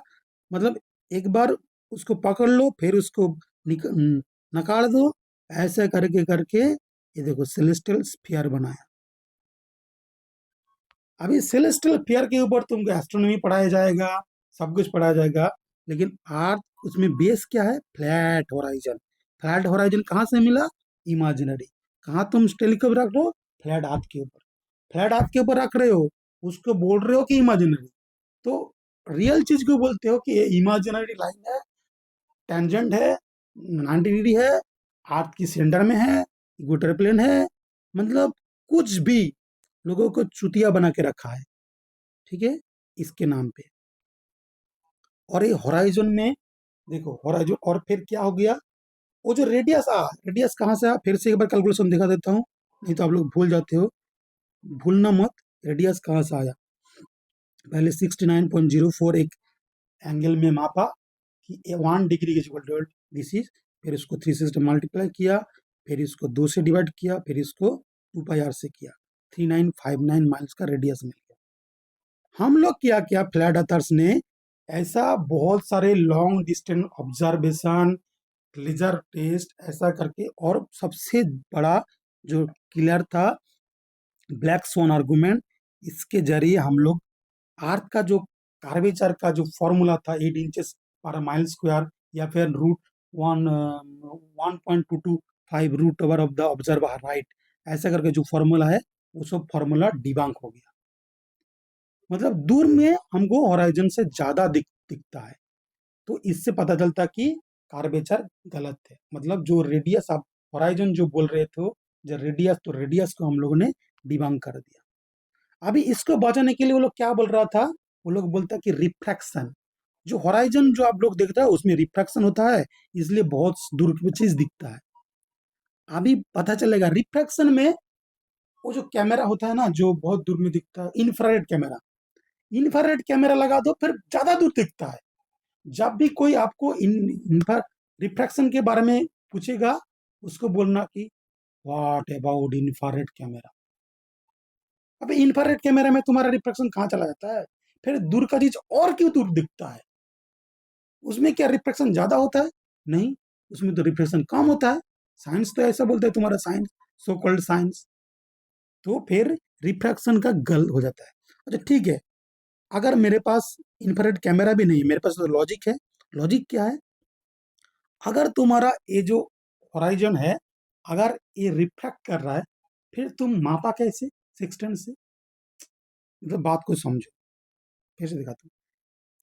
मतलब एक बार उसको पकड़ लो, फिर उसको नकाड़ दो, ऐसे करके करके ये देखो सेलेस्टियल स्फीयर बनाया। अभी सेलेस्टियल स्फीयर के ऊपर तुमको एस्ट्रोनॉमी पढ़ाया जाएगा, सब कुछ पढ़ाया जाएगा, लेकिन अर्थ उसमें बेस क्या है, फ्लैट होराइजन। फ्लैट होराइजन कहाँ से मिला, इमेजिनरी। कहाँ तुम टेलीस्कोप रख दो, फ्लैट अर्थ के ऊपर, फ्लैट अर्थ के ऊपर रख रहे हो, उसको बोल रहे हो कि इमेजिनरी। तो रियल चीज को बोलते हो कि ये इमेजिनरी लाइन है, टेंजेंट है, 90 डिग्री है, अर्थ की सेंटर में है, इक्वेटर प्लेन है, मतलब कुछ भी लोगों को चुतिया बना के रखा है, ठीक है, इसके नाम पे। और ये होराइजन में देखो, होराइजन और फिर क्या हो गया, वो जो रेडियस कहाँ से आया, फिर से एक बार कैलकुलेशन दिखा देता हूँ, नहीं तो आप लोग भूल जाते हो, भूलना मत। रेडियस कहाँ से आया, पहले 69.04 एक एंगल में मापा कि 1 degree is equal to this is, फिर इसको 3 से मल्टीप्लाई किया, फिर इसको 2 से डिवाइड किया, फिर इसको 2 पाई आर से किया, 3959 माइल्स का रेडियस मिल गया। हम लोग क्या किया, फ्लैट अर्थर्स ने ऐसा बहुत सारे long distance observation, laser test, ऐसा करके, और सबसे बड़ा जो क्लियर था ब्लैक सोन आर्गुमेंट, इसके जरिए हम लोग अर्थ का जो कार्वेचर का जो फॉर्मूला था 8 इंचेस पर माइल स्क्वायर, या फिर root 1.225 root over of the observer right, ऐसा करके जो फॉर्मूला है, वो सब फॉर्मूला डिबंक हो गया। मतलब दूर में हमको होराइजन से ज्यादा दिखता है, तो इससे पता चलता कि कार्वेचर गलत है, मतलब जो रेडियस आप होराइजन जो बोल रहे थे, जो रेडियस, तो रेडियस को हम लोगों ने डिबंक कर दिया। अभी इसको बचाने के लिए वो लोग क्या बोल रहा था, वो लोग बोलता कि रिफ्रैक्शन, जो होराइजन जो आप लोग देखते हैं उसमें रिफ्रैक्शन होता है, इसलिए बहुत दूर की चीज दिखता है। अभी पता चलेगा रिफ्रैक्शन में वो जो कैमरा होता है ना, जो बहुत दूर में दिखता है, इंफ्रारेड कैमरा, इंफ्रारेड कैमरा लगा दो, फिर ज्यादा दूर दिखता है। जब भी कोई आपको रिफ्रैक्शन के बारे में पूछेगा, उसको बोलना कि व्हाट अबाउट इंफ्रारेड कैमरा। अबे इंफ्रारेड कैमरा में तुम्हारा रिफ्लेक्शन कहाँ चला जाता है? फिर दूर का चीज और क्यों दूर दिखता है? उसमें क्या रिफ्लेक्शन ज्यादा होता है? नहीं, उसमें तो रिफ्लेक्शन कम होता है। साइंस तो ऐसा बोलता है, तुम्हारा साइंस, सो कॉल्ड साइंस। तो फिर रिफ्रैक्शन का गल हो जाता है। अच्छा ठीक है, अगर मेरे पास इंफ्रारेड कैमरा भी नहीं है, मेरे पास तो लॉजिक है। लॉजिक क्या है? अगर तुम्हारा ये जो होराइजन है, अगर ये रिफ्रैक्ट कर रहा है, फिर तुम मापा कैसे सेक्सटेंट से? मतलब बात को समझो, कैसे दिखाता हूँ।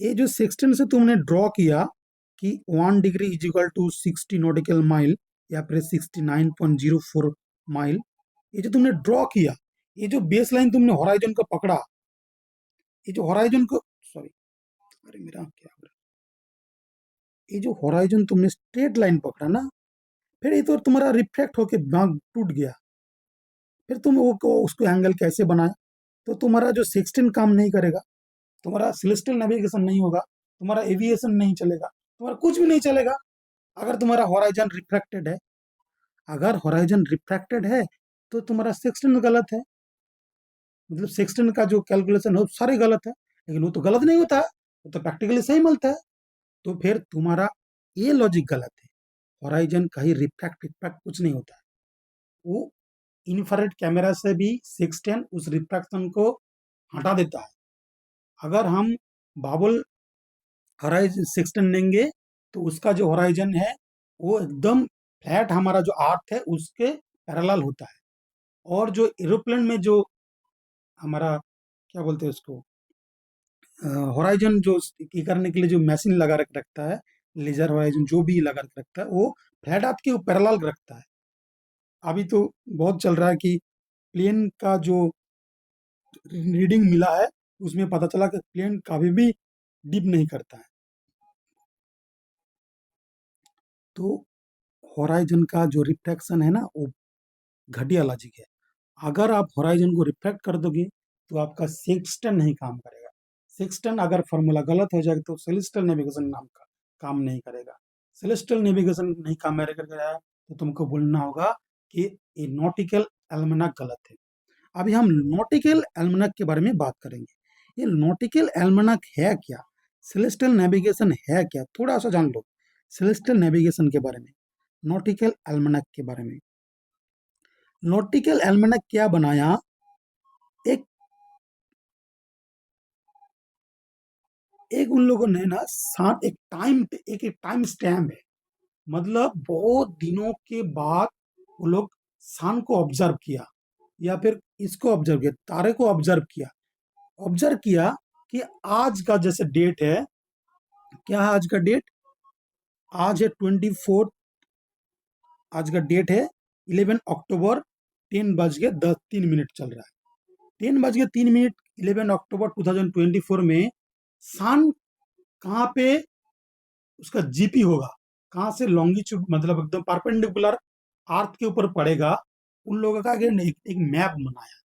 ये जो सेक्सटेंट से तुमने ड्रॉ किया कि 1 degree is equal to 60 nautical mile या फिर 69.04 माइल, ये जो तुमने ड्रॉ किया, ये जो बेस लाइन तुमने होराइजन को पकड़ा, ये जो होराइजन को, सॉरी, अरे मेरा क्या हो रहा है, ये जो होराइजन तुमने स्ट्रेट लाइन पकड़ा ना, फिर ये तो तुम्हारा रिफ्लेक्ट होके भाग टूट गया। फिर तुम वो उसको एंगल कैसे बनाए? तो तुम्हारा जो सिक्सटीन काम नहीं करेगा, तुम्हारा सेलेस्टियल नेविगेशन नहीं होगा, तुम्हारा एविएशन नहीं चलेगा, तुम्हारा कुछ भी नहीं चलेगा अगर तुम्हारा होराइजन रिफ्रैक्टेड है। अगर होराइजन रिफ्रैक्टेड है तो तुम्हारा सेक्सटेंट गलत है, मतलब सेक्सटेंट का जो कैलकुलेशन है वो सारे गलत है। लेकिन वो तो गलत नहीं होता है, वो तो प्रैक्टिकली सही मिलता है। तो फिर तुम्हारा ये लॉजिक गलत है। होराइजन का ही रिफ्रैक्ट रिफ्रैक्ट कुछ नहीं होता है। वो इंफ्रारेड कैमरा से भी सेक्सटेंट उस रिफ्रैक्शन को हटा देता है। अगर हम बाबुल होराइजन सेक्सटेंट लेंगे तो उसका जो होराइजन है वो एकदम फ्लैट, हमारा जो अर्थ है उसके पैरेलल होता है। और जो एरोप्लेन में जो हमारा क्या बोलते हैं उसको, होराइजन जो ये करने के लिए जो मशीन लगा रखता है, लेजर होराइजन जो भी लगा रखता है, वो फ्लैट अर्थ के पैरेलल रखता है। अभी तो बहुत चल रहा है कि प्लेन का जो रीडिंग मिला है उसमें पता चला कि प्लेन कभी भी डिप नहीं करता है। तो होराइजन का जो रिफ्रैक्शन है ना, वो घटिया लॉजिक है। अगर आप होराइजन को रिफ्लेक्ट कर दोगे तो आपका सेक्सटेंट नहीं काम करेगा। सेक्सटेंट अगर फॉर्मूला गलत हो जाएगा तो सेलेस्टियल नेविगेशन नाम का काम नहीं करेगा। सेलेस्टियल नेविगेशन नहीं काम करेगा तो तुमको बोलना होगा कि ये नॉटिकल एल्मनक गलत है। अभी हम नॉटिकल एल्मनक के बारे में बात करेंगे। ये नॉटिकल एल्मनक है क्या, सेलेस्टियल नेविगेशन है क्या, थोड़ा सा जान लो सेलेस्टियल नेविगेशन के बारे में, नॉटिकल एल्मनक के बारे में। नॉटिकल एल्मनक क्या बनाया, एक एक उन लोगों ने ना साथ एक टाइम स्टैम्प है, मतलब बहुत दिनों के बाद वो लोग सन को ऑब्जर्व किया या फिर इसको ऑब्जर्व किया, तारे को ऑब्जर्व किया कि आज का जैसे डेट है, क्या है आज का डेट, आज है 24, आज का डेट है 11 अक्टूबर, 10 बज के 3 मिनट चल रहा है। 10 बज के 3 मिनट 11 अक्टूबर 2024 में सन कहाँ पे उसका जीपी होगा, कहाँ से लॉन्गिट्यूड मतलब एकदम परपेंडिकुलर अर्थ के ऊपर पड़ेगा। उन लोगों का एक मैप बनाया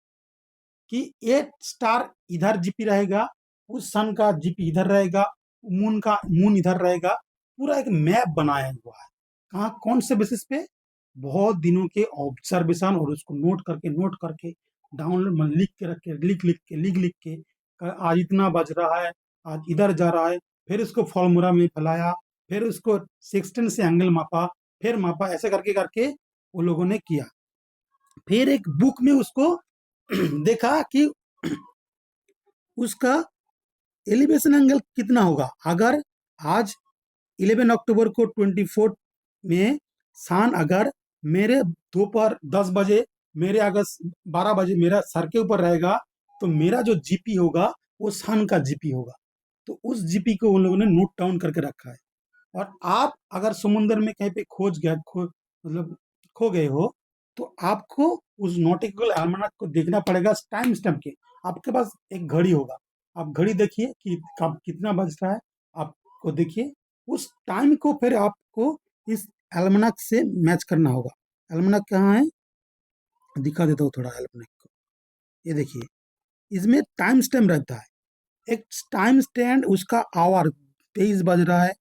कि एक स्टार इधर जीपी रहेगा, उस सन का जीपी इधर रहेगा, मून इधर रहेगा। पूरा एक मैप बनाया हुआ है। कहाँ कौन से बेसिस पे? बहुत दिनों के ऑब्जर्वेशन, और उसको नोट करके डाउनलोड लिख के रख के लिख के आज इतना बज रहा है, आज इधर जा रहा है, फिर उसको फॉर्मूला में फैलाया, फिर उसको सेक्सटेंट से एंगल मापा, फिर मापा, ऐसे करके करके वो लोगों ने किया। फिर एक बुक में उसको देखा कि उसका एलिवेशन एंगल कितना होगा अगर आज 11 अक्टूबर को 24 में सन अगर मेरे दोपहर 10 बजे, मेरे अगर 12 बजे मेरा सर के ऊपर रहेगा, तो मेरा जो जीपी होगा वो सन का जीपी होगा। तो उस जीपी को उन लोगों ने नोट डाउन करके रखा है। और आप अगर समुद्र में कहीं पे मतलब खो गए हो, तो आपको उस नॉटिकल एल्मनक को देखना पड़ेगा टाइम स्टैम्प के। आपके पास एक घड़ी होगा, आप घड़ी देखिए कि कब कितना बज रहा है, आपको देखिए उस टाइम को, फिर आपको इस एल्मनक से मैच करना होगा। एल्मनक कहाँ है, दिखा देता हूँ थोड़ा एल्मनक को। ये देखिए, इसमें टाइम स्टैम्प रहता है, एक टाइम स्टैंड, उसका आवर 23 बज रहा है,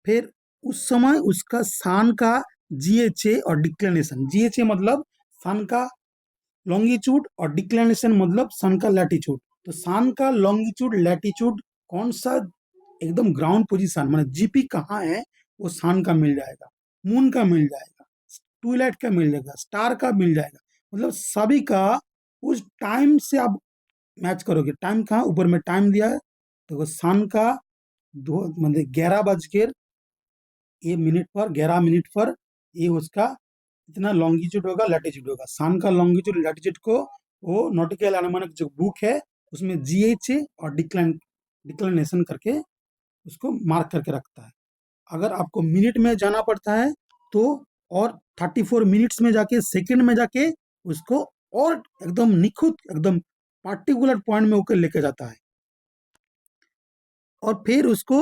फिर उस समय उसका सान का जीएचए और डिक्लिनेशन। जीएचए मतलब सन का लॉन्गिट्यूड और डिक्लिनेशन मतलब सन का लैटिट्यूड। तो सन का लॉन्गिट्यूड लैटिट्यूड कौन सा एकदम ग्राउंड पोजीशन मतलब जीपी कहाँ है वो सन का मिल जाएगा, मून का मिल जाएगा, ट्विलाइट का मिल जाएगा, स्टार का मिल जाएगा, मतलब सभी का उस टाइम से आप मैच करोगे। टाइम कहाँ ऊपर में टाइम दिया है, देखो सन का दो मतलब 11 बज के ये मिनट पर 11 मिनट पर ये उसका इतना लॉन्गिट्यूड होगा लैटिट्यूड होगा। सन का लॉन्गिट्यूड लैटिट्यूड को वो नॉटिकल एल्मानक जो बुक है उसमें जीएचए और डिक्लिनेशन करके उसको मार्क करके रखता है। अगर आपको मिनट में जाना पड़ता है तो और 34 मिनट्स में जाके सेकंड में जाके उसको और एकदम निखुत एकदम पार्टिकुलर पॉइंट में होकर लेके जाता है। और फिर उसको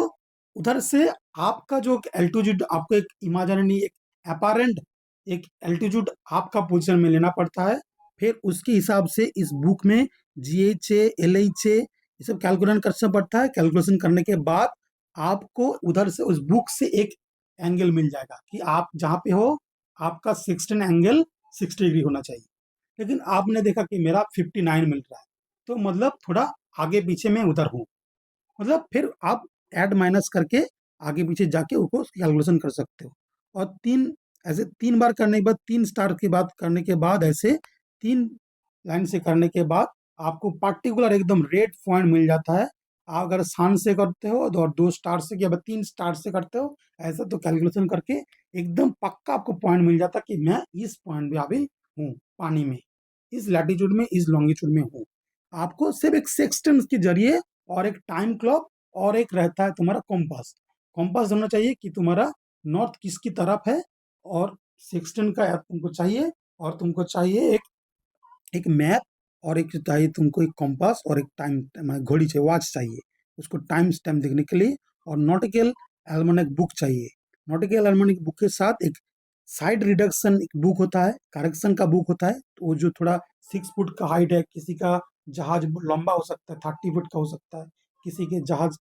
उधर से आपका जो एल्टीट्यूड आपको एक इमेजिनरी एक अपारेंट एक एल्टीट्यूड आपका पोजीशन में लेना पड़ता है। फिर उसके हिसाब से इस बुक में जीएचए एलएचए ये सब कैलकुलेशन करना पड़ता है। कैलकुलेशन करने के बाद आपको उधर से उस बुक से एक एंगल मिल जाएगा कि आप जहाँ पे हो आपका 16 एंगल 60 डिग्री होना चाहिए। लेकिन आपने देखा कि मेरा 59 मिल रहा है, तो मतलब थोड़ा आगे पीछे में उधर हूँ, मतलब फिर आप ऐड माइनस करके आगे पीछे जाके उसको कैलकुलेशन कर सकते हो। और तीन ऐसे 3 बार करने के बाद 3 स्टार की बात करने के बाद ऐसे 3 लाइन से करने के बाद आपको पार्टिकुलर एकदम रेड पॉइंट मिल जाता है। आप अगर सन से करते हो तो और 2 स्टार से या 3 स्टार से करते हो ऐसा तो कैलकुलेशन करके एकदम पक्का आपको पॉइंट मिल जाता कि मैं इस पॉइंट पे अभी हूँ पानी में, इस लैटिट्यूड में इस लॉन्गिट्यूड में हूँ। आपको सिर्फ एक सेक्सटेंस के जरिए और एक टाइम क्लॉक और एक रहता है तुम्हारा कॉम्पास। कॉम्पास होना चाहिए कि तुम्हारा नॉर्थ किसकी तरफ है, और सेक्सटेंट का तुमको चाहिए, और तुमको चाहिए एक एक मैप, और एक चाहिए तुमको एक कॉम्पास और एक टाइम घड़ी चाहिए, वॉच चाहिए उसको टाइम स्टैम्प देखने के लिए। और नॉटिकल एल्मोनिक बुक चाहिए। नॉटिकल एल्मोनिक बुक के साथ एक साइड रिडक्शन एक बुक होता है, करेक्शन का बुक होता है, तो वो जो थोड़ा 6 फुट का हाइट है, किसी का जहाज लंबा हो सकता है 30 फुट का हो सकता है, किसी के जहाज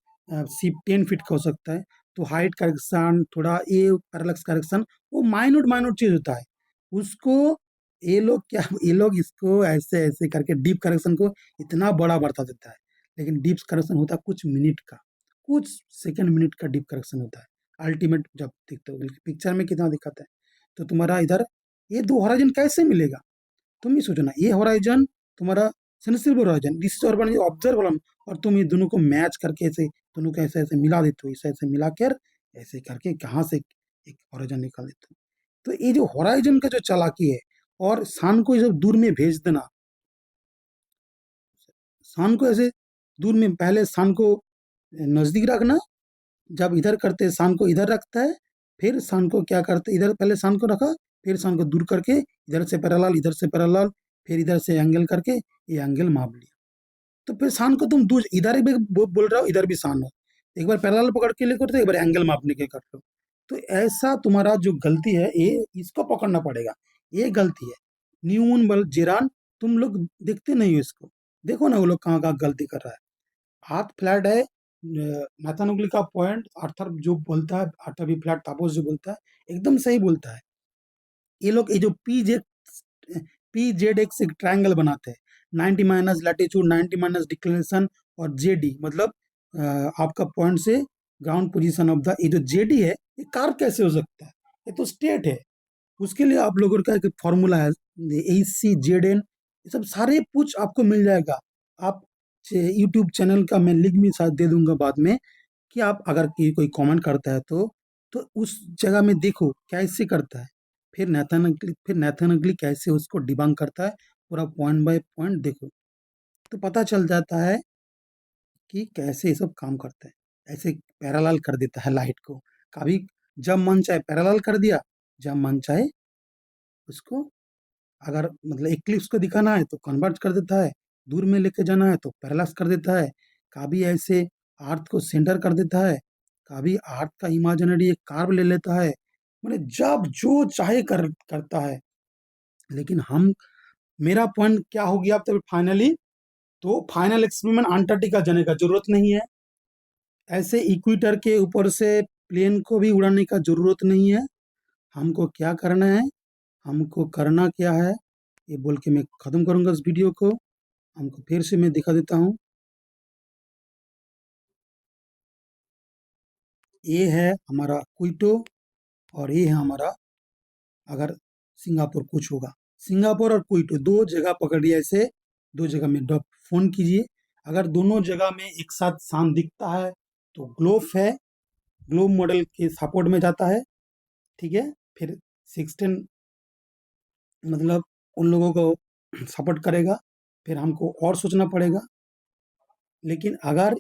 सिप 10 फीट का हो सकता है, तो हाइट करेक्शन थोड़ा ये पैरेलक्स करेक्शन वो माइन्यूट माइन्यूट चीज होता है उसको। ये लोग इसको ऐसे ऐसे करके डीप करेक्शन को इतना बड़ा बढ़ा देता है, लेकिन डीप करेक्शन होता है कुछ मिनट का, कुछ सेकंड मिनट का डीप करेक्शन होता है। अल्टीमेट जब देखते हो पिक्चर में कितना दिखाता है। तो तुम्हारा इधर ये दो होराइजन कैसे मिलेगा, तुम ही सोचो ना। ये होराइजन तुम्हारा sensible horizon, this is observable, और तुम ये दोनों को मैच करके ऐसे दोनों को ऐसे ऐसे मिला देते हो, ऐसे ऐसे मिला कर ऐसे करके कहाँ से एक होराइजन निकाल देते हो। तो ये जो होराइजन का जो चालाकी है, और सन को ये सब दूर में भेज देना, सन को ऐसे दूर में पहले सन को नजदीक रखना, जब इधर करते सन को इधर रखता है, फिर सन को क्या करते इधर पहले सन को रखा, फिर सन को दूर करके इधर से पैरेलल इधर से पैरेलल, फिर इधर से एंगल करके ये एंगल माप लिया। तो फिर सान को तुम दूर इधर भी बोल रहे हो इधर भी सान हो, एक बार पैरेलल पकड़ के लेकर तो एक बार एंगल मापने के कर लो। तो ऐसा तुम्हारा जो गलती है ये इसको पकड़ना पड़ेगा, ये गलती है। न्यून बल जेरान तुम लोग देखते नहीं हो इसको, देखो ना वो लोग कहाँ कहाँ गलती कर रहा है। अर्थ फ्लैट है, मैथानोगली का पॉइंट आर्थर जो बोलता है, आर्थर भी फ्लैट तापोस जो बोलता है एकदम सही बोलता है। ये लोग ये जो पी जेड एक्स एक ट्रायंगल बनाते हैं, 90 माइनस लैटिट्यूड 90 माइनस डिक्लिनेशन और जेडी मतलब आपका पॉइंट से ग्राउंड पोजीशन ऑफ द, ये जो जेडी है ये कार्व कैसे हो सकता है, ये तो स्टेट है। उसके लिए आप लोगों का एक फॉर्मूला है AC ZN, ये सब सारे कुछ आपको मिल जाएगा। आप यूट्यूब चैनल का मैं लिंक भी शायद दे दूंगा बाद में, कि आप अगर कोई कमेंट करता है तो उस जगह में देखो कैसे करता है, फिर नेथानगली कैसे उसको डिबंक करता है, पूरा पॉइंट बाय पॉइंट देखो, तो पता चल जाता है कि कैसे ये सब काम करता है। ऐसे पैरेलल कर देता है लाइट को, कभी जब मन चाहे पैरेलल कर दिया, जब मन चाहे उसको अगर मतलब एक्लिप्स को दिखाना है तो कन्वर्ट कर देता है, दूर में लेके जाना है तो पैरेलक्स कर देता है, कभी ऐसे अर्थ को सेंटर कर देता है, कभी अर्थ का इमेजिनरी एक कार्व ले लेता है, मैंने जब जो चाहे करता है। लेकिन हम मेरा पॉइंट क्या हो गया अब तक फाइनली, तो फाइनल एक्सपेरिमेंट अंटार्कटिका जाने का जरूरत नहीं है, ऐसे इक्वेटर के ऊपर से प्लेन को भी उड़ाने का जरूरत नहीं है। हमको क्या करना है, हमको करना क्या है, ये बोल के मैं ख़त्म करूँगा इस वीडियो को। हमको फिर से मैं दिखा देता हूँ। ये है हमारा क्विटो और ये है हमारा, अगर सिंगापुर कुछ होगा, सिंगापुर और क्विटो 2 जगह पकड़िए ऐसे, 2 जगह में डब फ़ोन कीजिए। अगर दोनों जगह में एक साथ शान दिखता है तो ग्लोब है, ग्लोब मॉडल के सपोर्ट में जाता है, ठीक है? फिर 16 मतलब उन लोगों को सपोर्ट करेगा, फिर हमको और सोचना पड़ेगा। लेकिन अगर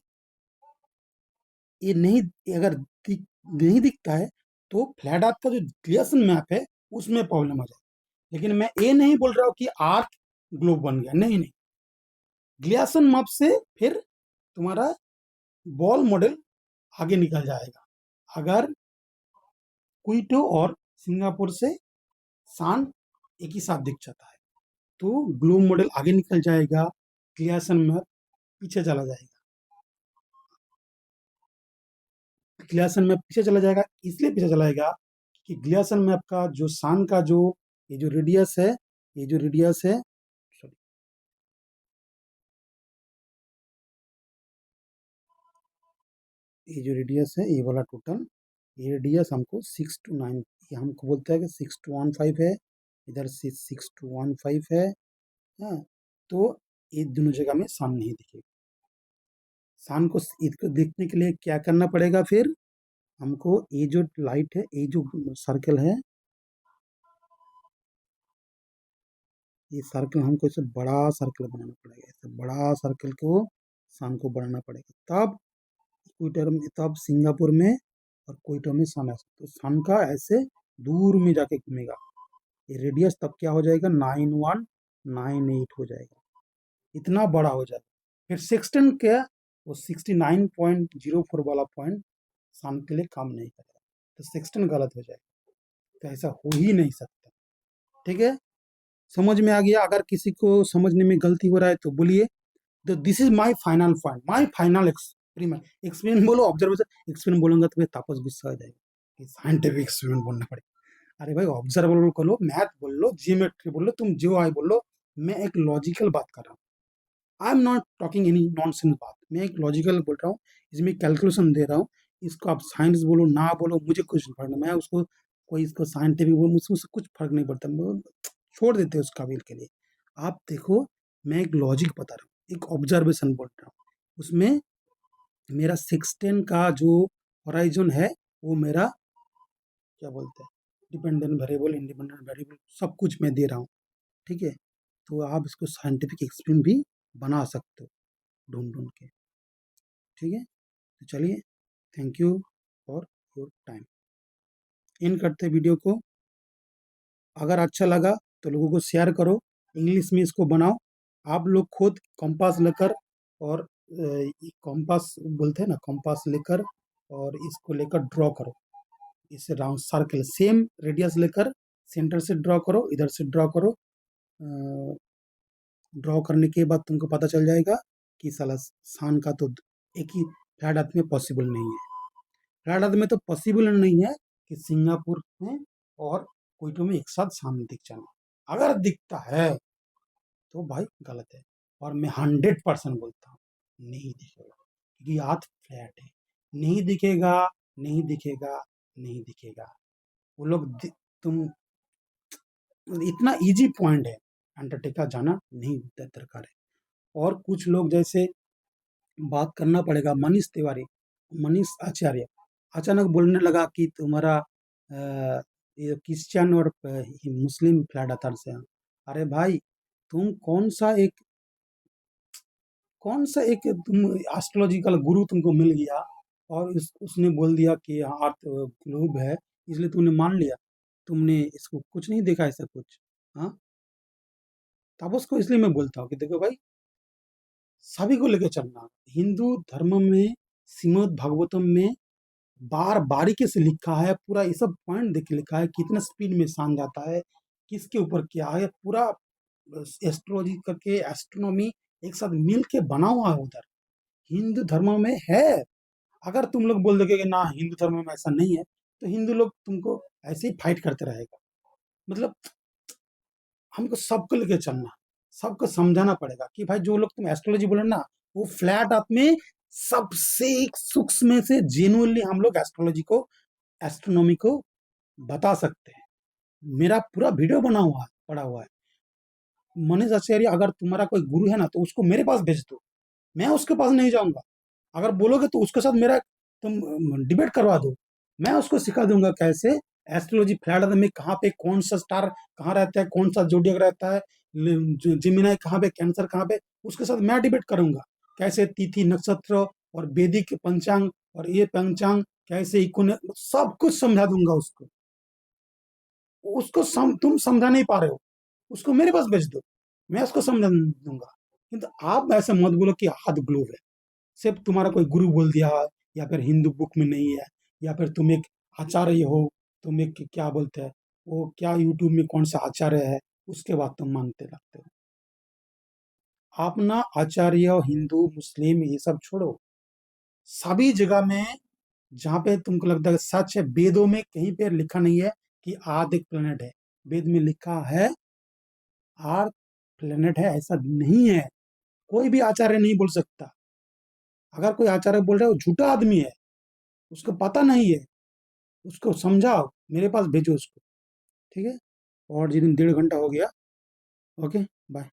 ये नहीं, अगर नहीं दिखता है तो फ्लैट अर्थ का जो ग्लियसन मैप है उसमें प्रॉब्लम आ जाए। लेकिन मैं ये नहीं बोल रहा हूँ कि आर्क ग्लोब बन गया, नहीं नहीं, ग्लियसन मैप से फिर तुम्हारा बॉल मॉडल आगे निकल जाएगा। अगर क्विटो और सिंगापुर से सान एक ही साथ दिख जाता है तो ग्लोब मॉडल आगे निकल जाएगा, ग्लियसन मैप पीछे चला जाएगा। ग्लियसन मैप पीछे चला जाएगा, इसलिए पीछे चला जाएगा कि ग्लियसन मैप का जो सान का जो ये जो रेडियस है, ये जो रेडियस है, सॉरी, ये जो रेडियस है ये वाला टोटल, ये रेडियस हमको 6 to 9, ये हमको बोलता है कि 6 to 1 5 है, इधर से 6 to 1 5 है। हाँ, तो ये दोनों जगह में सान नहीं दिखेगा। सान को इसको देखने के लिए क्या करना पड़ेगा फिर, हमको ये जो लाइट है, ये जो सर्कल है, ये सर्कल हमको इसे बड़ा सर्कल बनाना पड़ेगा, ऐसे बड़ा सर्कल को सन को बनाना पड़ेगा, तब इक्वेटर में, तब सिंगापुर में और क्वेटर में सन ऐसा, तो सन का ऐसे दूर में जाके घूमेगा, ये रेडियस तब क्या हो जाएगा, 9198 हो जाएगा, इतना बड़ा हो जाएगा। फिर सेक्सटन क्या, वो 69.04 वाला पॉइंट सन के लिए काम नहीं करेगा, तो सेक्सटन गलत हो जाएगा, तो ऐसा हो ही नहीं सकता। ठीक है, समझ में आ गया? अगर किसी को समझने में गलती हो रहा है तो बोलिए। तो this is my final point, my final experiment, experiment बोलो, ऑब्जर्वेशन, एक्सपेरिमेंट बोलूंगा तो मैं तापस गुस्सा आ जाएगा कि साइंटिफिक एक्सपेरिमेंट बोलना पड़ेगा। अरे भाई ऑब्जर्वेबल बोलो, मैथ बोल लो, जियोमेट्री बोल लो, तुम जो आए बोल लो, मैं एक लॉजिकल बात कर रहा हूँ। I am not talking any nonsense बात, मैं एक लॉजिकल बोल रहा हूँ, इसमें कैलकुलेशन दे रहा हूँ। इसको आप साइंस बोलो ना बोलो, मुझे कुछ नहीं पड़ना, मैं उसको कोई इसको साइंटिफिक बोलो, मुझसे उससे कुछ फर्क नहीं पड़ता, छोड़ देते हैं उस काबिल के लिए। आप देखो, मैं एक लॉजिक बता रहा हूँ, एक ऑब्जर्वेशन बोल रहा हूँ, उसमें मेरा 16 का जो होराइजन है वो मेरा क्या बोलते हैं, डिपेंडेंट वेरिएबल, इंडिपेंडेंट वेरिएबल, सब कुछ मैं दे रहा हूँ। ठीक है, तो आप इसको साइंटिफिक एक्सपेरिमेंट भी बना सकते हो ढूंढ ढूंढ के। ठीक है, तो चलिए, thank you for your time. इन करते वीडियो को, अगर अच्छा लगा तो लोगों को शेयर करो, इंग्लिश में इसको बनाओ, आप लोग खुद कंपास लेकर, और कंपास बोलते हैं ना, कंपास लेकर और इसको लेकर ड्रॉ करो, इसे राउंड सर्कल सेम रेडियस लेकर सेंटर से ड्रॉ करो, इधर से ड्रॉ करो। ड्रॉ करने के बाद तुमको पता चल जाएगा कि साला सान का तो एक ही फ्लैट अर्थ में पॉसिबल नहीं है, फ्लैट अर्थ में तो पॉसिबल नहीं है कि सिंगापुर में और क्वेटो में एक साथ सामने दिख जाना। अगर दिखता है तो भाई गलत है, और मैं 100% बोलता हूँ नहीं दिखेगा, क्योंकि अर्थ फ्लैट है, नहीं दिखेगा, नहीं दिखेगा, नहीं दिखेगा। वो लोग तुम, इतना इजी पॉइंट है, अंटार्कटिका जाना नहीं दरकार है। और कुछ लोग जैसे बात करना पड़ेगा, मनीष तिवारी, मनीष आचार्य अचानक बोलने लगा कि तुम्हारा ये क्रिश्चियन और मुस्लिम फ्लैट अर्थर से हैं। अरे भाई, तुम कौन सा एक तुम एस्ट्रोलॉजिकल गुरु तुमको मिल गया और उसने बोल दिया कि हाँ अर्थ ग्लोब है, इसलिए तुमने मान लिया, तुमने इसको कुछ नहीं देखा ऐसा कुछ। हाँ, तब उसको इसलिए मैं बोलता हूँ कि देखो भाई, सभी को लेकर चलना, हिंदू धर्म में श्रीमद् भागवतम में बार बारीकी से लिखा है, पूरा ये सब पॉइंट देख के लिखा है, कितना स्पीड में सान जाता है, किसके ऊपर क्या है, पूरा एस्ट्रोलॉजी करके एस्ट्रोनॉमी एक साथ मिल के बना हुआ है उधर, हिंदू धर्म में है। अगर तुम लोग बोल दोगे कि ना हिंदू धर्म में ऐसा नहीं है, तो हिंदू लोग तुमको ऐसे ही फाइट करते रहेगा। मतलब हमको सबको लेके चलना, सबको समझाना पड़ेगा कि भाई जो लोग तुम एस्ट्रोलॉजी बोले ना, वो फ्लैट अर्थ में सबसे एक सूक्ष्म से जेन्युइनली हम लोग एस्ट्रोलॉजी को, एस्ट्रोनॉमी को बता सकते हैं। मेरा पूरा वीडियो बना हुआ है, पड़ा हुआ है। मनीष आचार्य, अगर तुम्हारा कोई गुरु है ना तो उसको मेरे पास भेज दो, मैं उसके पास नहीं जाऊंगा। अगर बोलोगे तो उसके साथ मेरा तुम डिबेट करवा दो, मैं उसको सिखा दूंगा कैसे एस्ट्रोलॉजी फ्लैट अर्थ में कहाँ पे कौन सा स्टार कहाँ रहता है, कौन सा जोडियक रहता है, जिमिनाई कहाँ पे, कैंसर कहाँ पे, उसके साथ मैं डिबेट करूंगा। कैसे तिथि नक्षत्र और वैदिक पंचांग और ये पंचांग कैसे सब कुछ समझा दूंगा उसको। तुम समझा नहीं पा रहे हो, उसको मेरे पास भेज दो, मैं उसको समझा दूंगा। किंतु आप ऐसे मत बोलो कि हाथ ग्लोव है, सिर्फ तुम्हारा कोई गुरु बोल दिया, या फिर हिंदू बुक में नहीं है, या फिर तुम एक आचार्य हो, तुम एक क्या बोलते हैं वो, क्या यूट्यूब में कौन सा आचार्य है, उसके बाद तुम मानते लगते हो। आप ना आचार्य, हिंदू, मुस्लिम ये सब छोड़ो, सभी जगह में जहां पे तुमको लगता है सच है, वेदों में कहीं पे लिखा नहीं है कि आर्थ एक प्लेनेट है। वेद में लिखा है आर्थ प्लेनेट है, ऐसा नहीं है। कोई भी आचार्य नहीं बोल सकता। अगर कोई आचार्य बोल रहा है वो झूठा आदमी है, उसको पता नहीं है, उसको समझाओ, मेरे पास भेजो उसको। ठीक है। और जिन 1.5 घंटा हो गया। Okay, bye.